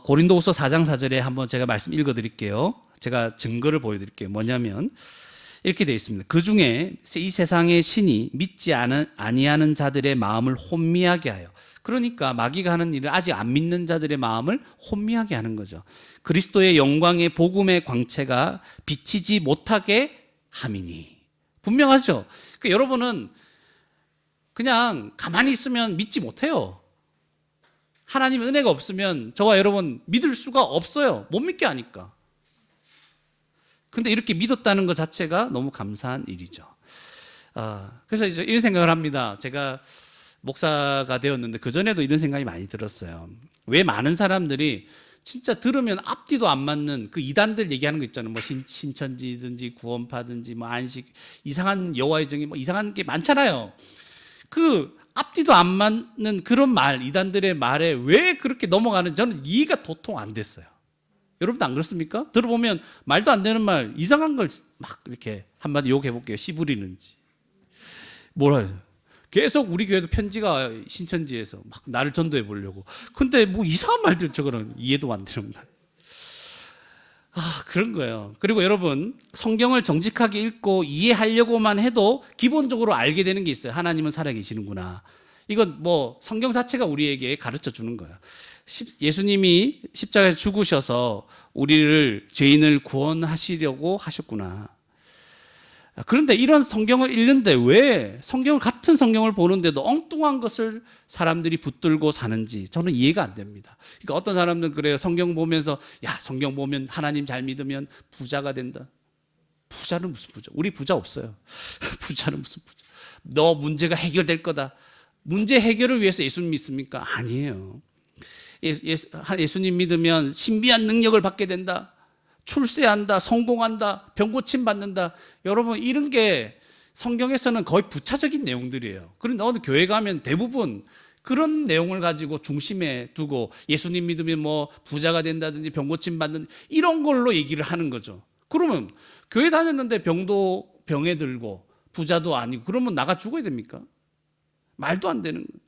고린도후서 4장 4절에 한번 제가 말씀 읽어드릴게요. 제가 증거를 보여드릴게요. 뭐냐면 이렇게 되어 있습니다. 그 중에 이 세상의 신이 믿지 아니하는 자들의 마음을 혼미하게 하여, 그러니까 마귀가 하는 일을 아직 안 믿는 자들의 마음을 혼미하게 하는 거죠. 그리스도의 영광의 복음의 광채가 비치지 못하게 함이니. 분명하죠. 그러니까 여러분은 그냥 가만히 있으면 믿지 못해요. 하나님의 은혜가 없으면 저와 여러분 믿을 수가 없어요. 못 믿게 하니까. 근데 이렇게 믿었다는 것 자체가 너무 감사한 일이죠. 그래서 이제 이런 생각을 합니다. 제가 목사가 되었는데 그전에도 이런 생각이 많이 들었어요. 왜 많은 사람들이 진짜 들으면 앞뒤도 안 맞는 그 이단들 얘기하는 거 있잖아요. 뭐 신천지든지 구원파든지 뭐 안식, 이상한 여호와의 증인, 뭐 이상한 게 많잖아요. 그 앞뒤도 안 맞는 그런 말, 이단들의 말에 왜 그렇게 넘어가는지 저는 이해가 도통 안 됐어요. 여러분도 안 그렇습니까? 들어보면 말도 안 되는 말, 이상한 걸 막 이렇게 한마디 욕해 볼게요. 씨부리는지. 뭐라 계속 우리 교회도 편지가 신천지에서 막 나를 전도해 보려고. 근데 뭐 이상한 말들, 저거는 이해도 안 되는 말. 그런 거예요. 그리고 여러분, 성경을 정직하게 읽고 이해하려고만 해도 기본적으로 알게 되는 게 있어요. 하나님은 살아계시는구나. 이건 뭐 성경 자체가 우리에게 가르쳐 주는 거예요. 예수님이 십자가에서 죽으셔서 우리를, 죄인을 구원하시려고 하셨구나. 그런데 이런 성경을 읽는데 왜 같은 성경을 보는데도 엉뚱한 것을 사람들이 붙들고 사는지 저는 이해가 안 됩니다. 그러니까 어떤 사람들은 그래요. 성경 보면서 성경 보면 하나님 잘 믿으면 부자가 된다. 부자는 무슨 부자? 우리 부자 없어요. 부자는 무슨 부자? 너 문제가 해결될 거다. 문제 해결을 위해서 예수님 믿습니까? 아니에요. 예수님 믿으면 신비한 능력을 받게 된다. 출세한다, 성공한다, 병 고침 받는다. 여러분, 이런 게 성경에서는 거의 부차적인 내용들이에요. 그런데 어느 교회 가면 대부분 그런 내용을 가지고 중심에 두고 예수님 믿으면 뭐 부자가 된다든지 병 고침 받는 이런 걸로 얘기를 하는 거죠. 그러면 교회 다녔는데 병에 들고 부자도 아니고 그러면 나가 죽어야 됩니까? 말도 안 되는 거예요.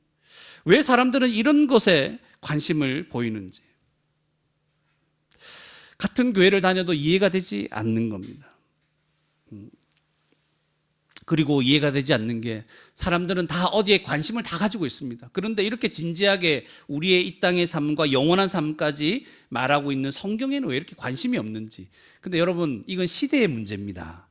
왜 사람들은 이런 것에 관심을 보이는지, 같은 교회를 다녀도 이해가 되지 않는 겁니다. 그리고 이해가 되지 않는 게, 사람들은 다 어디에 관심을 다 가지고 있습니다. 그런데 이렇게 진지하게 우리의 이 땅의 삶과 영원한 삶까지 말하고 있는 성경에는 왜 이렇게 관심이 없는지. 근데 여러분, 이건 시대의 문제입니다.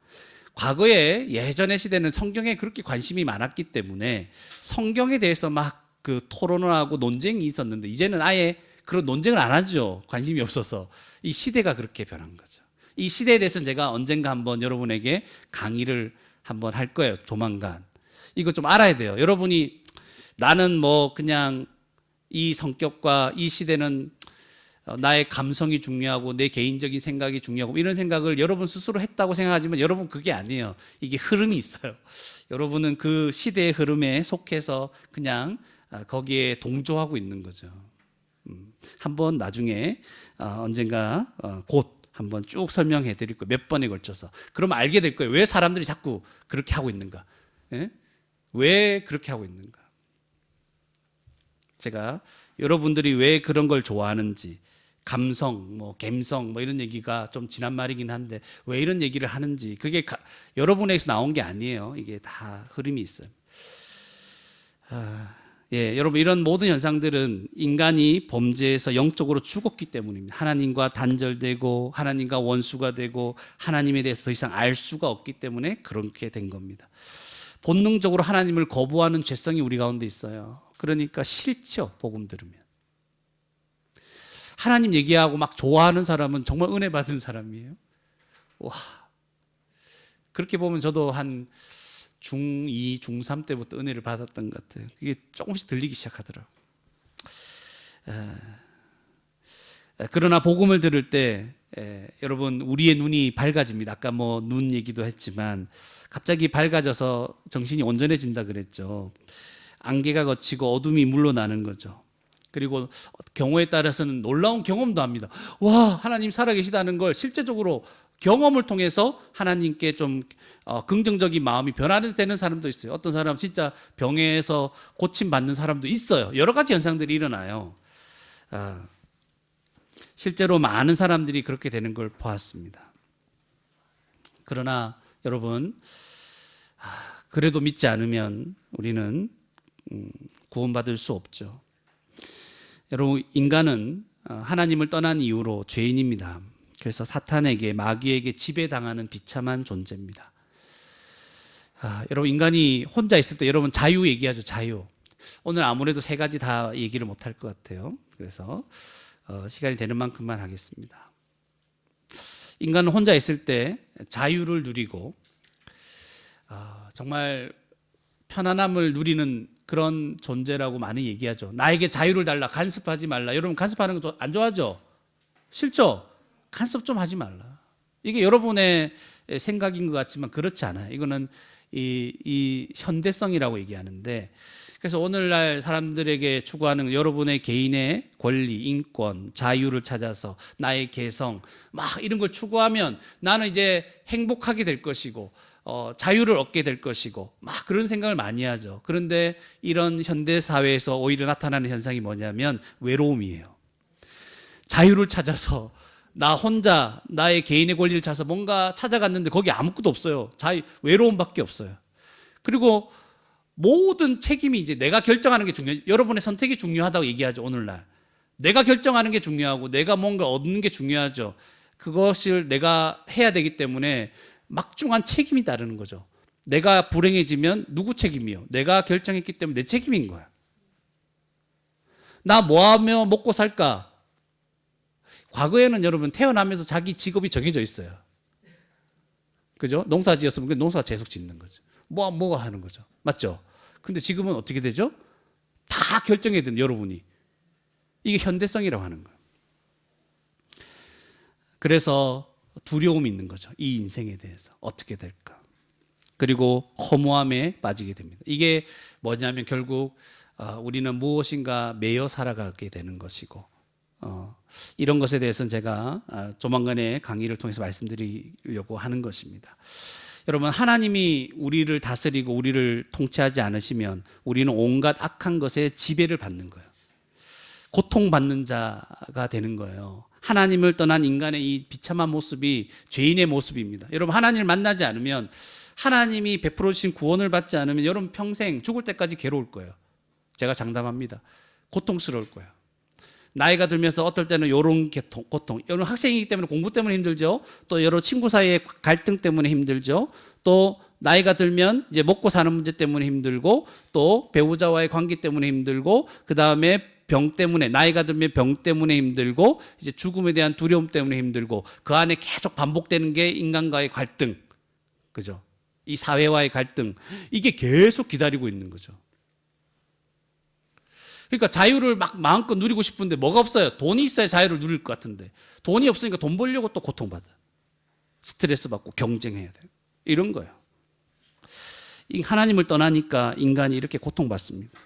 과거에, 예전의 시대는 성경에 그렇게 관심이 많았기 때문에 성경에 대해서 막 그 토론을 하고 논쟁이 있었는데, 이제는 아예 그런 논쟁을 안 하죠. 관심이 없어서. 이 시대가 그렇게 변한 거죠. 이 시대에 대해서는 제가 언젠가 한번 여러분에게 강의를 한번 할 거예요. 조만간. 이거 좀 알아야 돼요. 여러분이 나는 뭐 그냥 이 성격과 이 시대는 나의 감성이 중요하고 내 개인적인 생각이 중요하고 이런 생각을 여러분 스스로 했다고 생각하지만, 여러분 그게 아니에요. 이게 흐름이 있어요. 여러분은 그 시대의 흐름에 속해서 그냥 거기에 동조하고 있는 거죠. 한번 나중에 언젠가 곧 한번 쭉 설명해 드릴 거예요. 몇 번에 걸쳐서. 그러면 알게 될 거예요. 왜 사람들이 자꾸 그렇게 하고 있는가. 예? 왜 그렇게 하고 있는가. 제가 여러분들이 왜 그런 걸 좋아하는지, 감성, 뭐 감성, 뭐 이런 얘기가 좀 지난 말이긴 한데 왜 이런 얘기를 하는지, 그게 여러분에게서 나온 게 아니에요. 이게 다 흐름이 있어요. 여러분, 이런 모든 현상들은 인간이 범죄에서 영적으로 죽었기 때문입니다. 하나님과 단절되고 하나님과 원수가 되고 하나님에 대해서 더 이상 알 수가 없기 때문에 그렇게 된 겁니다. 본능적으로 하나님을 거부하는 죄성이 우리 가운데 있어요. 그러니까 싫죠, 복음 들으면. 하나님 얘기하고 막 좋아하는 사람은 정말 은혜 받은 사람이에요. 와, 그렇게 보면 저도 한 중2, 중3 때부터 은혜를 받았던 것 같아요. 그게 조금씩 들리기 시작하더라고요. 그러나 복음을 들을 때 여러분, 우리의 눈이 밝아집니다. 아까 뭐 눈 얘기도 했지만 갑자기 밝아져서 정신이 온전해진다 그랬죠. 안개가 걷히고 어둠이 물러나는 거죠. 그리고 경우에 따라서는 놀라운 경험도 합니다. 와, 하나님 살아계시다는 걸 실제적으로 경험을 통해서 하나님께 좀 긍정적인 마음이 변화되는 사람도 있어요. 어떤 사람은 진짜 병에서 고침받는 사람도 있어요. 여러 가지 현상들이 일어나요. 실제로 많은 사람들이 그렇게 되는 걸 보았습니다. 그러나 여러분, 그래도 믿지 않으면 우리는 구원받을 수 없죠. 여러분, 인간은 하나님을 떠난 이후로 죄인입니다. 그래서 사탄에게, 마귀에게 지배당하는 비참한 존재입니다. 여러분, 인간이 혼자 있을 때 여러분 자유 얘기하죠. 자유. 오늘 아무래도 세 가지 다 얘기를 못할 것 같아요. 그래서 시간이 되는 만큼만 하겠습니다. 인간은 혼자 있을 때 자유를 누리고 정말 편안함을 누리는 그런 존재라고 많이 얘기하죠. 나에게 자유를 달라, 간섭하지 말라. 여러분, 간섭하는 거 안 좋아하죠? 싫죠? 간섭 좀 하지 말라. 이게 여러분의 생각인 것 같지만 그렇지 않아요. 이거는 이 현대성이라고 얘기하는데, 그래서 오늘날 사람들에게 추구하는 여러분의 개인의 권리, 인권, 자유를 찾아서 나의 개성 막 이런 걸 추구하면 나는 이제 행복하게 될 것이고 자유를 얻게 될 것이고 막 그런 생각을 많이 하죠. 그런데 이런 현대 사회에서 오히려 나타나는 현상이 뭐냐면 외로움이에요. 자유를 찾아서 나 혼자 나의 개인의 권리를 찾아서 뭔가 찾아갔는데 거기 아무것도 없어요. 외로움밖에 없어요. 그리고 모든 책임이 이제 내가 결정하는 게 중요해요. 여러분의 선택이 중요하다고 얘기하죠, 오늘날. 내가 결정하는 게 중요하고 내가 뭔가 얻는 게 중요하죠. 그것을 내가 해야 되기 때문에 막중한 책임이 따르는 거죠. 내가 불행해지면 누구 책임이요? 내가 결정했기 때문에 내 책임인 거야. 나 뭐 하며 먹고 살까? 과거에는 여러분 태어나면서 자기 직업이 정해져 있어요. 그죠? 농사 지었으면 그 농사 계속 짓는 거죠. 뭐가 하는 거죠. 맞죠? 근데 지금은 어떻게 되죠? 다 결정해야 되는 여러분이. 이게 현대성이라고 하는 거예요. 그래서 두려움이 있는 거죠. 이 인생에 대해서 어떻게 될까? 그리고 허무함에 빠지게 됩니다. 이게 뭐냐면 결국 우리는 무엇인가 매여 살아가게 되는 것이고 이런 것에 대해서는 제가 조만간에 강의를 통해서 말씀드리려고 하는 것입니다. 여러분, 하나님이 우리를 다스리고 우리를 통치하지 않으시면 우리는 온갖 악한 것에 지배를 받는 거예요. 고통받는 자가 되는 거예요. 하나님을 떠난 인간의 이 비참한 모습이 죄인의 모습입니다. 여러분, 하나님을 만나지 않으면, 하나님이 베풀어 주신 구원을 받지 않으면 여러분 평생 죽을 때까지 괴로울 거예요. 제가 장담합니다. 고통스러울 거예요. 나이가 들면서 어떨 때는 이런 고통, 여러분 학생이기 때문에 공부 때문에 힘들죠. 또 여러 친구 사이의 갈등 때문에 힘들죠. 또 나이가 들면 이제 먹고 사는 문제 때문에 힘들고, 또 배우자와의 관계 때문에 힘들고, 그 다음에 병 때문에, 나이가 들면 병 때문에 힘들고, 이제 죽음에 대한 두려움 때문에 힘들고, 그 안에 계속 반복되는 게 인간과의 갈등, 그죠? 이 사회와의 갈등, 이게 계속 기다리고 있는 거죠. 그러니까 자유를 막 마음껏 누리고 싶은데 뭐가 없어요. 돈이 있어야 자유를 누릴 것 같은데, 돈이 없으니까 돈 벌려고 또 고통받아. 스트레스 받고 경쟁해야 돼요. 이런 거예요. 하나님을 떠나니까 인간이 이렇게 고통받습니다.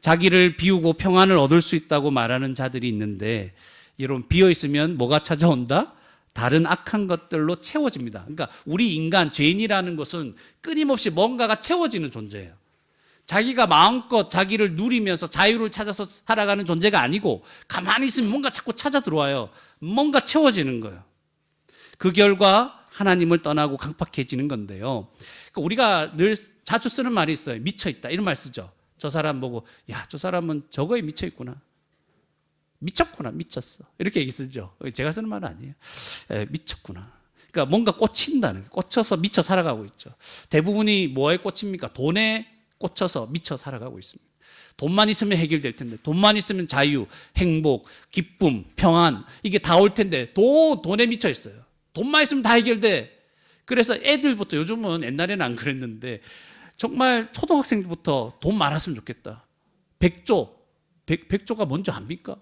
자기를 비우고 평안을 얻을 수 있다고 말하는 자들이 있는데, 여러분, 비어 있으면 뭐가 찾아온다? 다른 악한 것들로 채워집니다. 그러니까 우리 인간, 죄인이라는 것은 끊임없이 뭔가가 채워지는 존재예요. 자기가 마음껏 자기를 누리면서 자유를 찾아서 살아가는 존재가 아니고, 가만히 있으면 뭔가 자꾸 찾아 들어와요. 뭔가 채워지는 거예요. 그 결과 하나님을 떠나고 강팍해지는 건데요. 그러니까 우리가 늘 자주 쓰는 말이 있어요. 미쳐있다, 이런 말 쓰죠. 저 사람 보고, 야, 저 사람은 저거에 미쳐있구나, 미쳤구나, 미쳤어, 이렇게 얘기 쓰죠. 제가 쓰는 말은 아니에요. 미쳤구나. 그러니까 뭔가 꽂힌다는 거예요. 꽂혀서 미쳐 살아가고 있죠. 대부분이 뭐에 꽂힙니까? 돈에 꽂혀서 미쳐 살아가고 있습니다. 돈만 있으면 해결될 텐데, 돈만 있으면 자유, 행복, 기쁨, 평안, 이게 다 올 텐데 돈에 미쳐 있어요. 돈만 있으면 다 해결돼. 그래서 애들부터, 요즘은 옛날에는 안 그랬는데 정말 초등학생부터 돈 많았으면 좋겠다. 100조가 뭔지 압니까?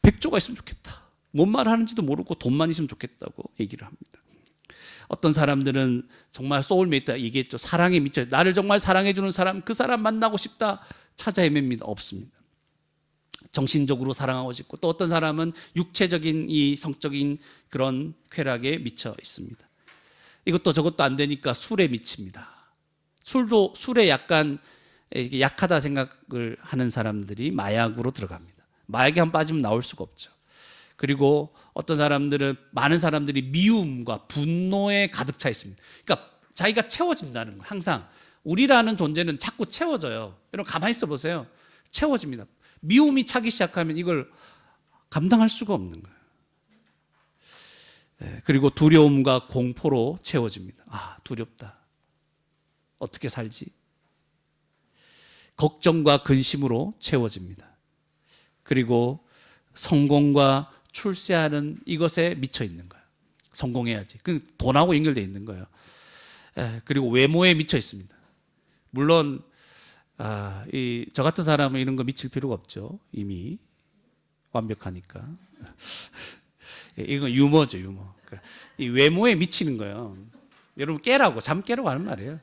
100조가 있으면 좋겠다. 뭔 말을 하는지도 모르고 돈만 있으면 좋겠다고 얘기를 합니다. 어떤 사람들은 정말 소울메이트 얘기했죠. 사랑에 미쳐, 나를 정말 사랑해주는 사람, 그 사람 만나고 싶다 찾아 헤맵니다. 없습니다. 정신적으로 사랑하고 싶고, 또 어떤 사람은 육체적인 이 성적인 그런 쾌락에 미쳐 있습니다. 이것도 저것도 안 되니까 술에 미칩니다. 술에 약간 약하다 생각을 하는 사람들이 마약으로 들어갑니다. 마약에 한 빠지면 나올 수가 없죠. 그리고 어떤 사람들은, 많은 사람들이 미움과 분노에 가득 차 있습니다. 그러니까 자기가 채워진다는 거예요. 항상 우리라는 존재는 자꾸 채워져요. 여러분, 가만히 있어 보세요. 채워집니다. 미움이 차기 시작하면 이걸 감당할 수가 없는 거예요. 그리고 두려움과 공포로 채워집니다. 아, 두렵다. 어떻게 살지? 걱정과 근심으로 채워집니다. 그리고 성공과 출세하는 이것에 미쳐 있는 거예요. 성공해야지. 그 돈하고 연결되어 있는 거예요. 그리고 외모에 미쳐 있습니다. 물론 저 같은 사람은 이런 거 미칠 필요가 없죠. 이미 완벽하니까. 이건 유머죠, 유머. 이 외모에 미치는 거예요. 여러분, 잠 깨라고 하는 말이에요.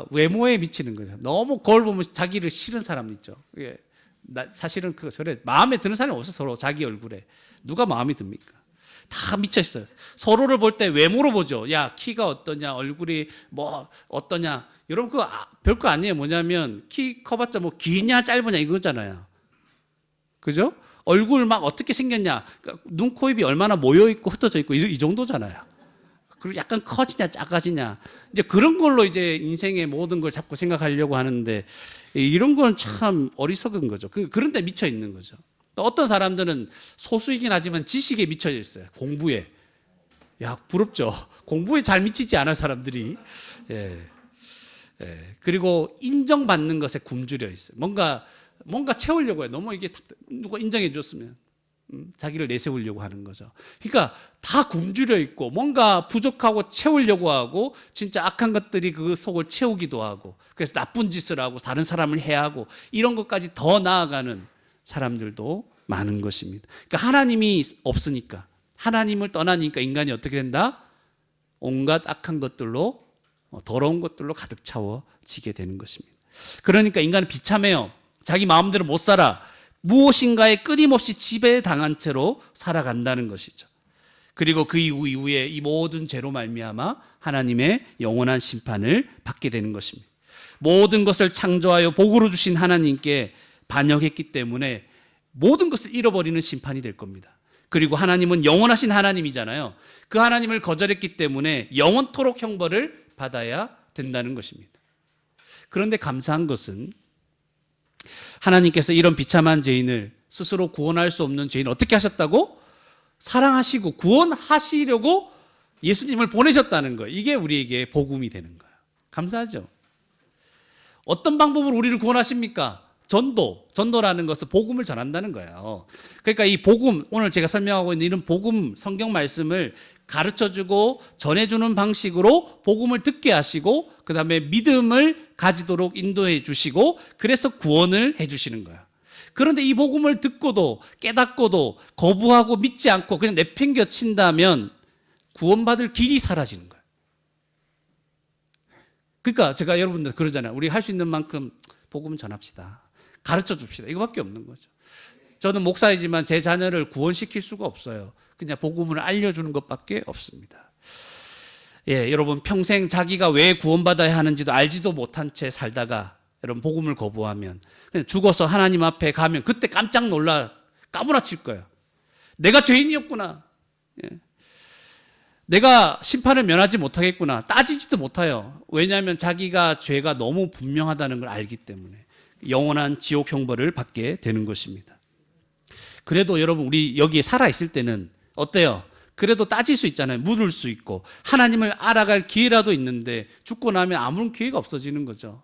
외모에 미치는 거죠. 너무 거울 보면 자기를 싫은 사람 있죠. 사실은 그래, 마음에 드는 사람이 없어. 서로 자기 얼굴에 누가 마음에 듭니까? 다 미쳐 있어요. 서로를 볼 때 외모로 보죠. 야, 키가 어떠냐, 얼굴이 뭐 어떠냐. 여러분, 그거 별거 아니에요. 뭐냐면 키 커봤자 뭐 기냐 짧으냐 이거잖아요. 그죠? 얼굴 막 어떻게 생겼냐, 눈, 코, 입이 얼마나 모여 있고 흩어져 있고 이 정도잖아요. 그리고 약간 커지냐 작아지냐, 이제 그런 걸로 이제 인생의 모든 걸 자꾸 생각하려고 하는데, 이런 건 참 어리석은 거죠. 그런데 미쳐 있는 거죠. 어떤 사람들은 소수이긴 하지만 지식에 미쳐 있어요. 공부에. 야, 부럽죠. 공부에 잘 미치지 않은 사람들이. 그리고 인정받는 것에 굶주려 있어요. 뭔가 채우려고 해요. 너무 이게 누가 인정해 줬으면 자기를 내세우려고 하는 거죠. 그러니까 다 굶주려 있고 뭔가 부족하고 채우려고 하고, 진짜 악한 것들이 그 속을 채우기도 하고, 그래서 나쁜 짓을 하고 다른 사람을 해하고, 이런 것까지 더 나아가는 사람들도 많은 것입니다. 그러니까 하나님이 없으니까, 하나님을 떠나니까 인간이 어떻게 된다? 온갖 악한 것들로, 더러운 것들로 가득 차워지게 되는 것입니다. 그러니까 인간은 비참해요. 자기 마음대로 못 살아. 무엇인가에 끊임없이 지배당한 채로 살아간다는 것이죠. 그리고 그 이후에 이 모든 죄로 말미암아 하나님의 영원한 심판을 받게 되는 것입니다. 모든 것을 창조하여 복으로 주신 하나님께 반역했기 때문에 모든 것을 잃어버리는 심판이 될 겁니다. 그리고 하나님은 영원하신 하나님이잖아요. 그 하나님을 거절했기 때문에 영원토록 형벌을 받아야 된다는 것입니다. 그런데 감사한 것은 하나님께서 이런 비참한 죄인을 스스로 구원할 수 없는 죄인을 어떻게 하셨다고? 사랑하시고 구원하시려고 예수님을 보내셨다는 거예요. 이게 우리에게 복음이 되는 거예요. 감사하죠? 어떤 방법으로 우리를 구원하십니까? 전도라는 것은 복음을 전한다는 거예요. 그러니까 이 복음, 오늘 제가 설명하고 있는 이런 복음 성경 말씀을 가르쳐주고 전해주는 방식으로 복음을 듣게 하시고 그 다음에 믿음을 가지도록 인도해 주시고 그래서 구원을 해 주시는 거예요. 그런데 이 복음을 듣고도 깨닫고도 거부하고 믿지 않고 그냥 내팽겨친다면 구원받을 길이 사라지는 거예요. 그러니까 제가 여러분들 그러잖아요. 우리 할 수 있는 만큼 복음 전합시다. 가르쳐 줍시다. 이거밖에 없는 거죠. 저는 목사이지만 제 자녀를 구원시킬 수가 없어요. 그냥 복음을 알려주는 것밖에 없습니다. 예, 여러분 평생 자기가 왜 구원받아야 하는지도 알지도 못한 채 살다가 여러분 복음을 거부하면 그냥 죽어서 하나님 앞에 가면 그때 깜짝 놀라 까무라칠 거예요. 내가 죄인이었구나. 예. 내가 심판을 면하지 못하겠구나. 따지지도 못해요. 왜냐하면 자기가 죄가 너무 분명하다는 걸 알기 때문에 영원한 지옥 형벌을 받게 되는 것입니다. 그래도 여러분 우리 여기에 살아있을 때는 어때요? 그래도 따질 수 있잖아요. 물을 수 있고 하나님을 알아갈 기회라도 있는데 죽고 나면 아무런 기회가 없어지는 거죠.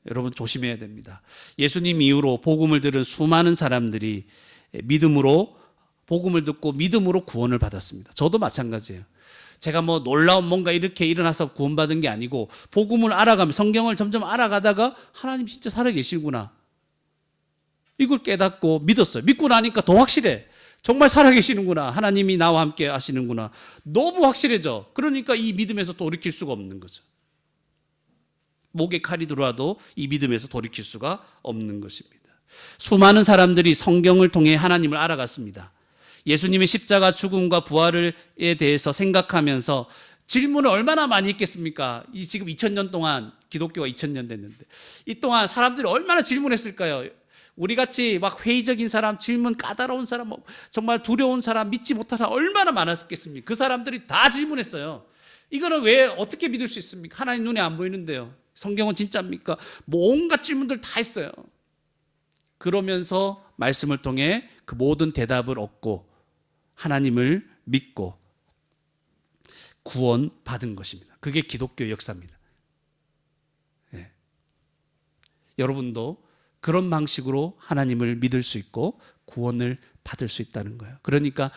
여러분 조심해야 됩니다. 예수님 이후로 복음을 들은 수많은 사람들이 믿음으로 복음을 듣고 믿음으로 구원을 받았습니다. 저도 마찬가지예요. 제가 뭐 놀라운 뭔가 이렇게 일어나서 구원받은 게 아니고 복음을 알아가면 성경을 점점 알아가다가 하나님 진짜 살아계시구나. 이걸 깨닫고 믿었어요. 믿고 나니까 더 확실해. 정말 살아계시는구나. 하나님이 나와 함께 하시는구나. 너무 확실해져. 그러니까 이 믿음에서 돌이킬 수가 없는 거죠. 목에 칼이 들어와도 이 믿음에서 돌이킬 수가 없는 것입니다. 수많은 사람들이 성경을 통해 하나님을 알아갔습니다. 예수님의 십자가 죽음과 부활에 대해서 생각하면서 질문을 얼마나 많이 했겠습니까? 지금 2000년 동안 기독교가 2000년 됐는데 이 동안 사람들이 얼마나 질문했을까요? 우리같이 막 회의적인 사람, 질문 까다로운 사람, 정말 두려운 사람, 믿지 못하는 사람 얼마나 많았겠습니까? 그 사람들이 다 질문했어요. 이거는 왜 어떻게 믿을 수 있습니까? 하나님 눈에 안 보이는데요. 성경은 진짜입니까? 뭐 온갖 질문들 다 했어요. 그러면서 말씀을 통해 그 모든 대답을 얻고 하나님을 믿고 구원받은 것입니다. 그게 기독교 역사입니다. 네. 여러분도 그런 방식으로 하나님을 믿을 수 있고 구원을 받을 수 있다는 거예요. 그러니까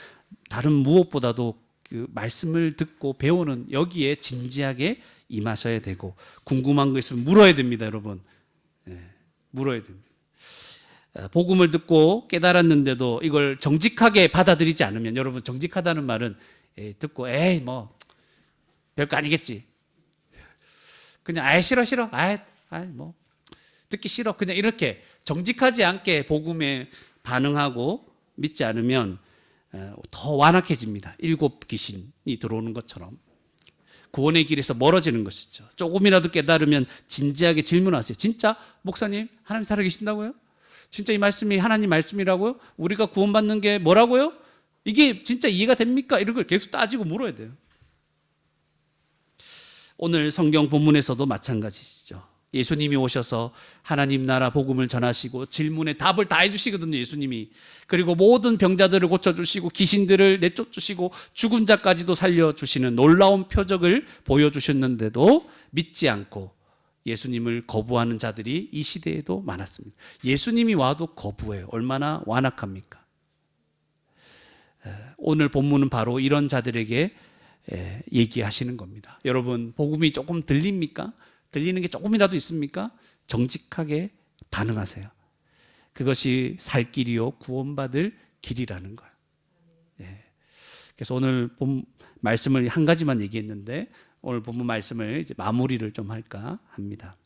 다른 무엇보다도 그 말씀을 듣고 배우는 여기에 진지하게 임하셔야 되고 궁금한 거 있으면 물어야 됩니다, 여러분. 네. 물어야 됩니다. 복음을 듣고 깨달았는데도 이걸 정직하게 받아들이지 않으면 여러분 정직하다는 말은 듣고 뭐 별거 아니겠지. 그냥 싫어 뭐 듣기 싫어 그냥 이렇게 정직하지 않게 복음에 반응하고 믿지 않으면 더 완악해집니다. 7 귀신이 들어오는 것처럼 구원의 길에서 멀어지는 것이죠. 조금이라도 깨달으면 진지하게 질문하세요. 진짜 목사님 하나님 살아계신다고요? 진짜 이 말씀이 하나님 말씀이라고요? 우리가 구원받는 게 뭐라고요? 이게 진짜 이해가 됩니까? 이런 걸 계속 따지고 물어야 돼요. 오늘 성경 본문에서도 마찬가지시죠. 예수님이 오셔서 하나님 나라 복음을 전하시고 질문에 답을 다 해주시거든요. 예수님이. 그리고 모든 병자들을 고쳐주시고 귀신들을 내쫓으시고 죽은 자까지도 살려주시는 놀라운 표적을 보여주셨는데도 믿지 않고 예수님을 거부하는 자들이 이 시대에도 많았습니다. 예수님이 와도 거부해요. 얼마나 완악합니까? 오늘 본문은 바로 이런 자들에게 얘기하시는 겁니다. 여러분 복음이 조금 들립니까? 들리는 게 조금이라도 있습니까? 정직하게 반응하세요. 그것이 살 길이요 구원받을 길이라는 거예요. 그래서 오늘 본 말씀을 한 가지만 얘기했는데 오늘 본문 말씀을 이제 마무리를 좀 할까 합니다.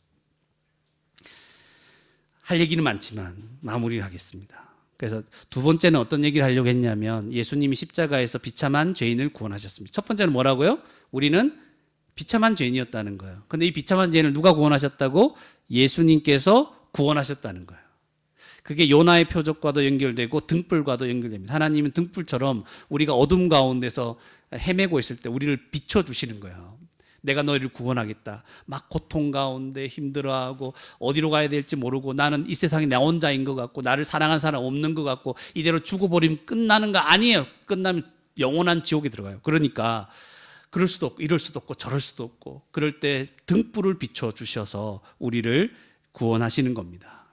할 얘기는 많지만 마무리를 하겠습니다. 그래서 두 번째는 어떤 얘기를 하려고 했냐면 예수님이 십자가에서 비참한 죄인을 구원하셨습니다. 첫 번째는 뭐라고요? 우리는 비참한 죄인이었다는 거예요. 근데 이 비참한 죄인을 누가 구원하셨다고? 예수님께서 구원하셨다는 거예요. 그게 요나의 표적과도 연결되고 등불과도 연결됩니다. 하나님은 등불처럼 우리가 어둠 가운데서 헤매고 있을 때 우리를 비춰주시는 거예요. 내가 너희를 구원하겠다. 막 고통 가운데 힘들어하고 어디로 가야 될지 모르고 나는 이 세상에 나 혼자인 것 같고 나를 사랑하는 사람 없는 것 같고 이대로 죽어버리면 끝나는 거 아니에요. 끝나면 영원한 지옥에 들어가요. 그러니까 그럴 수도 없고 이럴 수도 없고 저럴 수도 없고 그럴 때 등불을 비춰주셔서 우리를 구원하시는 겁니다.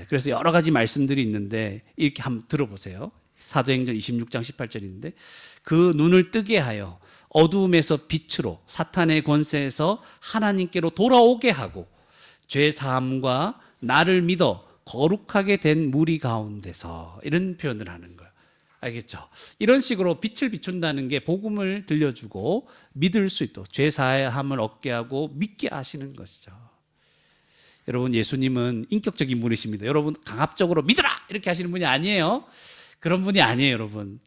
그래서 여러 가지 말씀들이 있는데 이렇게 한번 들어보세요. 사도행전 26장 18절인데 그 눈을 뜨게 하여 어두움에서 빛으로 사탄의 권세에서 하나님께로 돌아오게 하고 죄 사함과 나를 믿어 거룩하게 된 무리 가운데서 이런 표현을 하는 거예요. 알겠죠? 이런 식으로 빛을 비춘다는 게 복음을 들려주고 믿을 수 있도록 죄 사함을 얻게 하고 믿게 하시는 것이죠. 여러분 예수님은 인격적인 분이십니다. 여러분 강압적으로 믿으라 이렇게 하시는 분이 아니에요. 그런 분이 아니에요. 여러분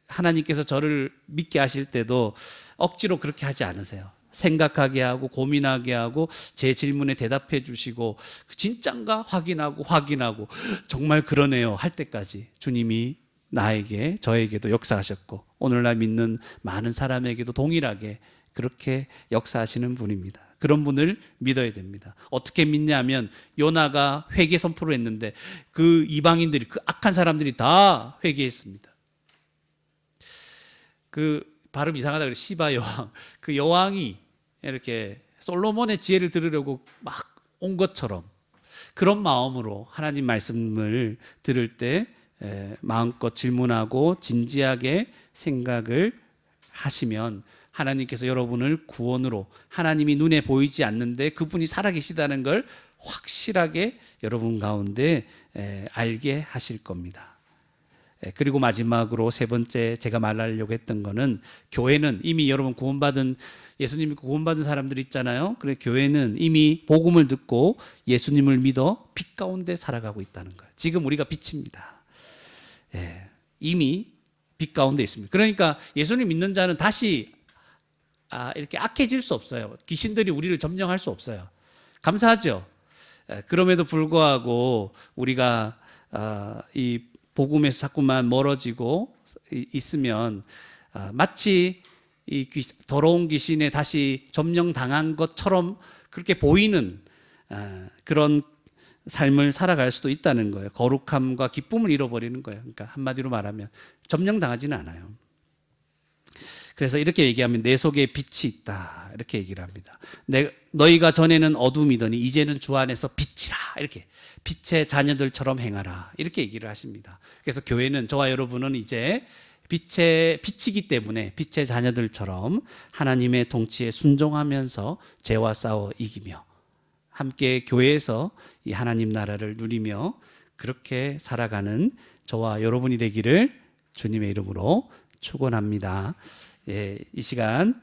하나님께서 저를 믿게 하실 때도 억지로 그렇게 하지 않으세요. 생각하게 하고 고민하게 하고 제 질문에 대답해 주시고 진짠가 확인하고 정말 그러네요 할 때까지 주님이 나에게 저에게도 역사하셨고 오늘날 믿는 많은 사람에게도 동일하게 그렇게 역사하시는 분입니다. 그런 분을 믿어야 됩니다. 어떻게 믿냐면 요나가 회개 선포를 했는데 그 이방인들이 그 악한 사람들이 다 회개했습니다. 그 발음 이상하다 그래 시바 여왕 그 여왕이 이렇게 솔로몬의 지혜를 들으려고 막 온 것처럼 그런 마음으로 하나님 말씀을 들을 때 마음껏 질문하고 진지하게 생각을 하시면 하나님께서 여러분을 구원으로 하나님이 눈에 보이지 않는데 그분이 살아계시다는 걸 확실하게 여러분 가운데 알게 하실 겁니다. 그리고 마지막으로 세 번째 제가 말하려고 했던 거는 교회는 이미 여러분 구원받은 예수님이 구원받은 사람들 있잖아요. 그래 교회는 이미 복음을 듣고 예수님을 믿어 빛 가운데 살아가고 있다는 거예요. 지금 우리가 빛입니다. 이미 빛 가운데 있습니다. 그러니까 예수님 믿는 자는 다시 이렇게 악해질 수 없어요. 귀신들이 우리를 점령할 수 없어요. 감사하죠. 그럼에도 불구하고 우리가 이 복음에서 자꾸만 멀어지고 있으면 마치 이 더러운 귀신에 다시 점령당한 것처럼 그렇게 보이는 그런 삶을 살아갈 수도 있다는 거예요. 거룩함과 기쁨을 잃어버리는 거예요. 그러니까 한마디로 말하면 점령당하지는 않아요. 그래서 이렇게 얘기하면 내 속에 빛이 있다 이렇게 얘기를 합니다. 너희가 전에는 어둠이더니 이제는 주 안에서 빛이라 이렇게 빛의 자녀들처럼 행하라 이렇게 얘기를 하십니다. 그래서 교회는 저와 여러분은 이제 빛이기 때문에 빛의 자녀들처럼 하나님의 통치에 순종하면서 죄와 싸워 이기며 함께 교회에서 이 하나님 나라를 누리며 그렇게 살아가는 저와 여러분이 되기를 주님의 이름으로 축원합니다. 이 시간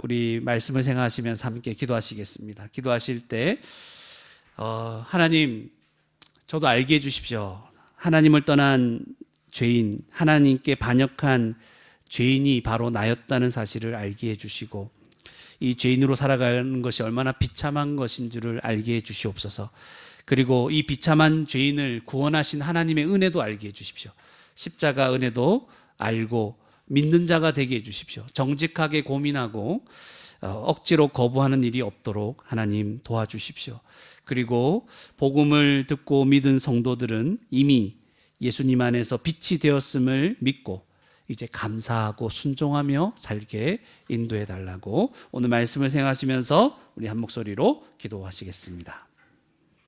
우리 말씀을 생각하시면서 함께 기도하시겠습니다. 기도하실 때 하나님 저도 알게 해주십시오. 하나님을 떠난 죄인, 하나님께 반역한 죄인이 바로 나였다는 사실을 알게 해주시고 이 죄인으로 살아가는 것이 얼마나 비참한 것인지를 알게 해주시옵소서. 그리고 이 비참한 죄인을 구원하신 하나님의 은혜도 알게 해주십시오. 십자가 은혜도 알고 믿는 자가 되게 해주십시오. 정직하게 고민하고 억지로 거부하는 일이 없도록 하나님 도와주십시오. 그리고 복음을 듣고 믿은 성도들은 이미 예수님 안에서 빛이 되었음을 믿고 이제 감사하고 순종하며 살게 인도해 달라고 오늘 말씀을 생각하시면서 우리 한 목소리로 기도하시겠습니다.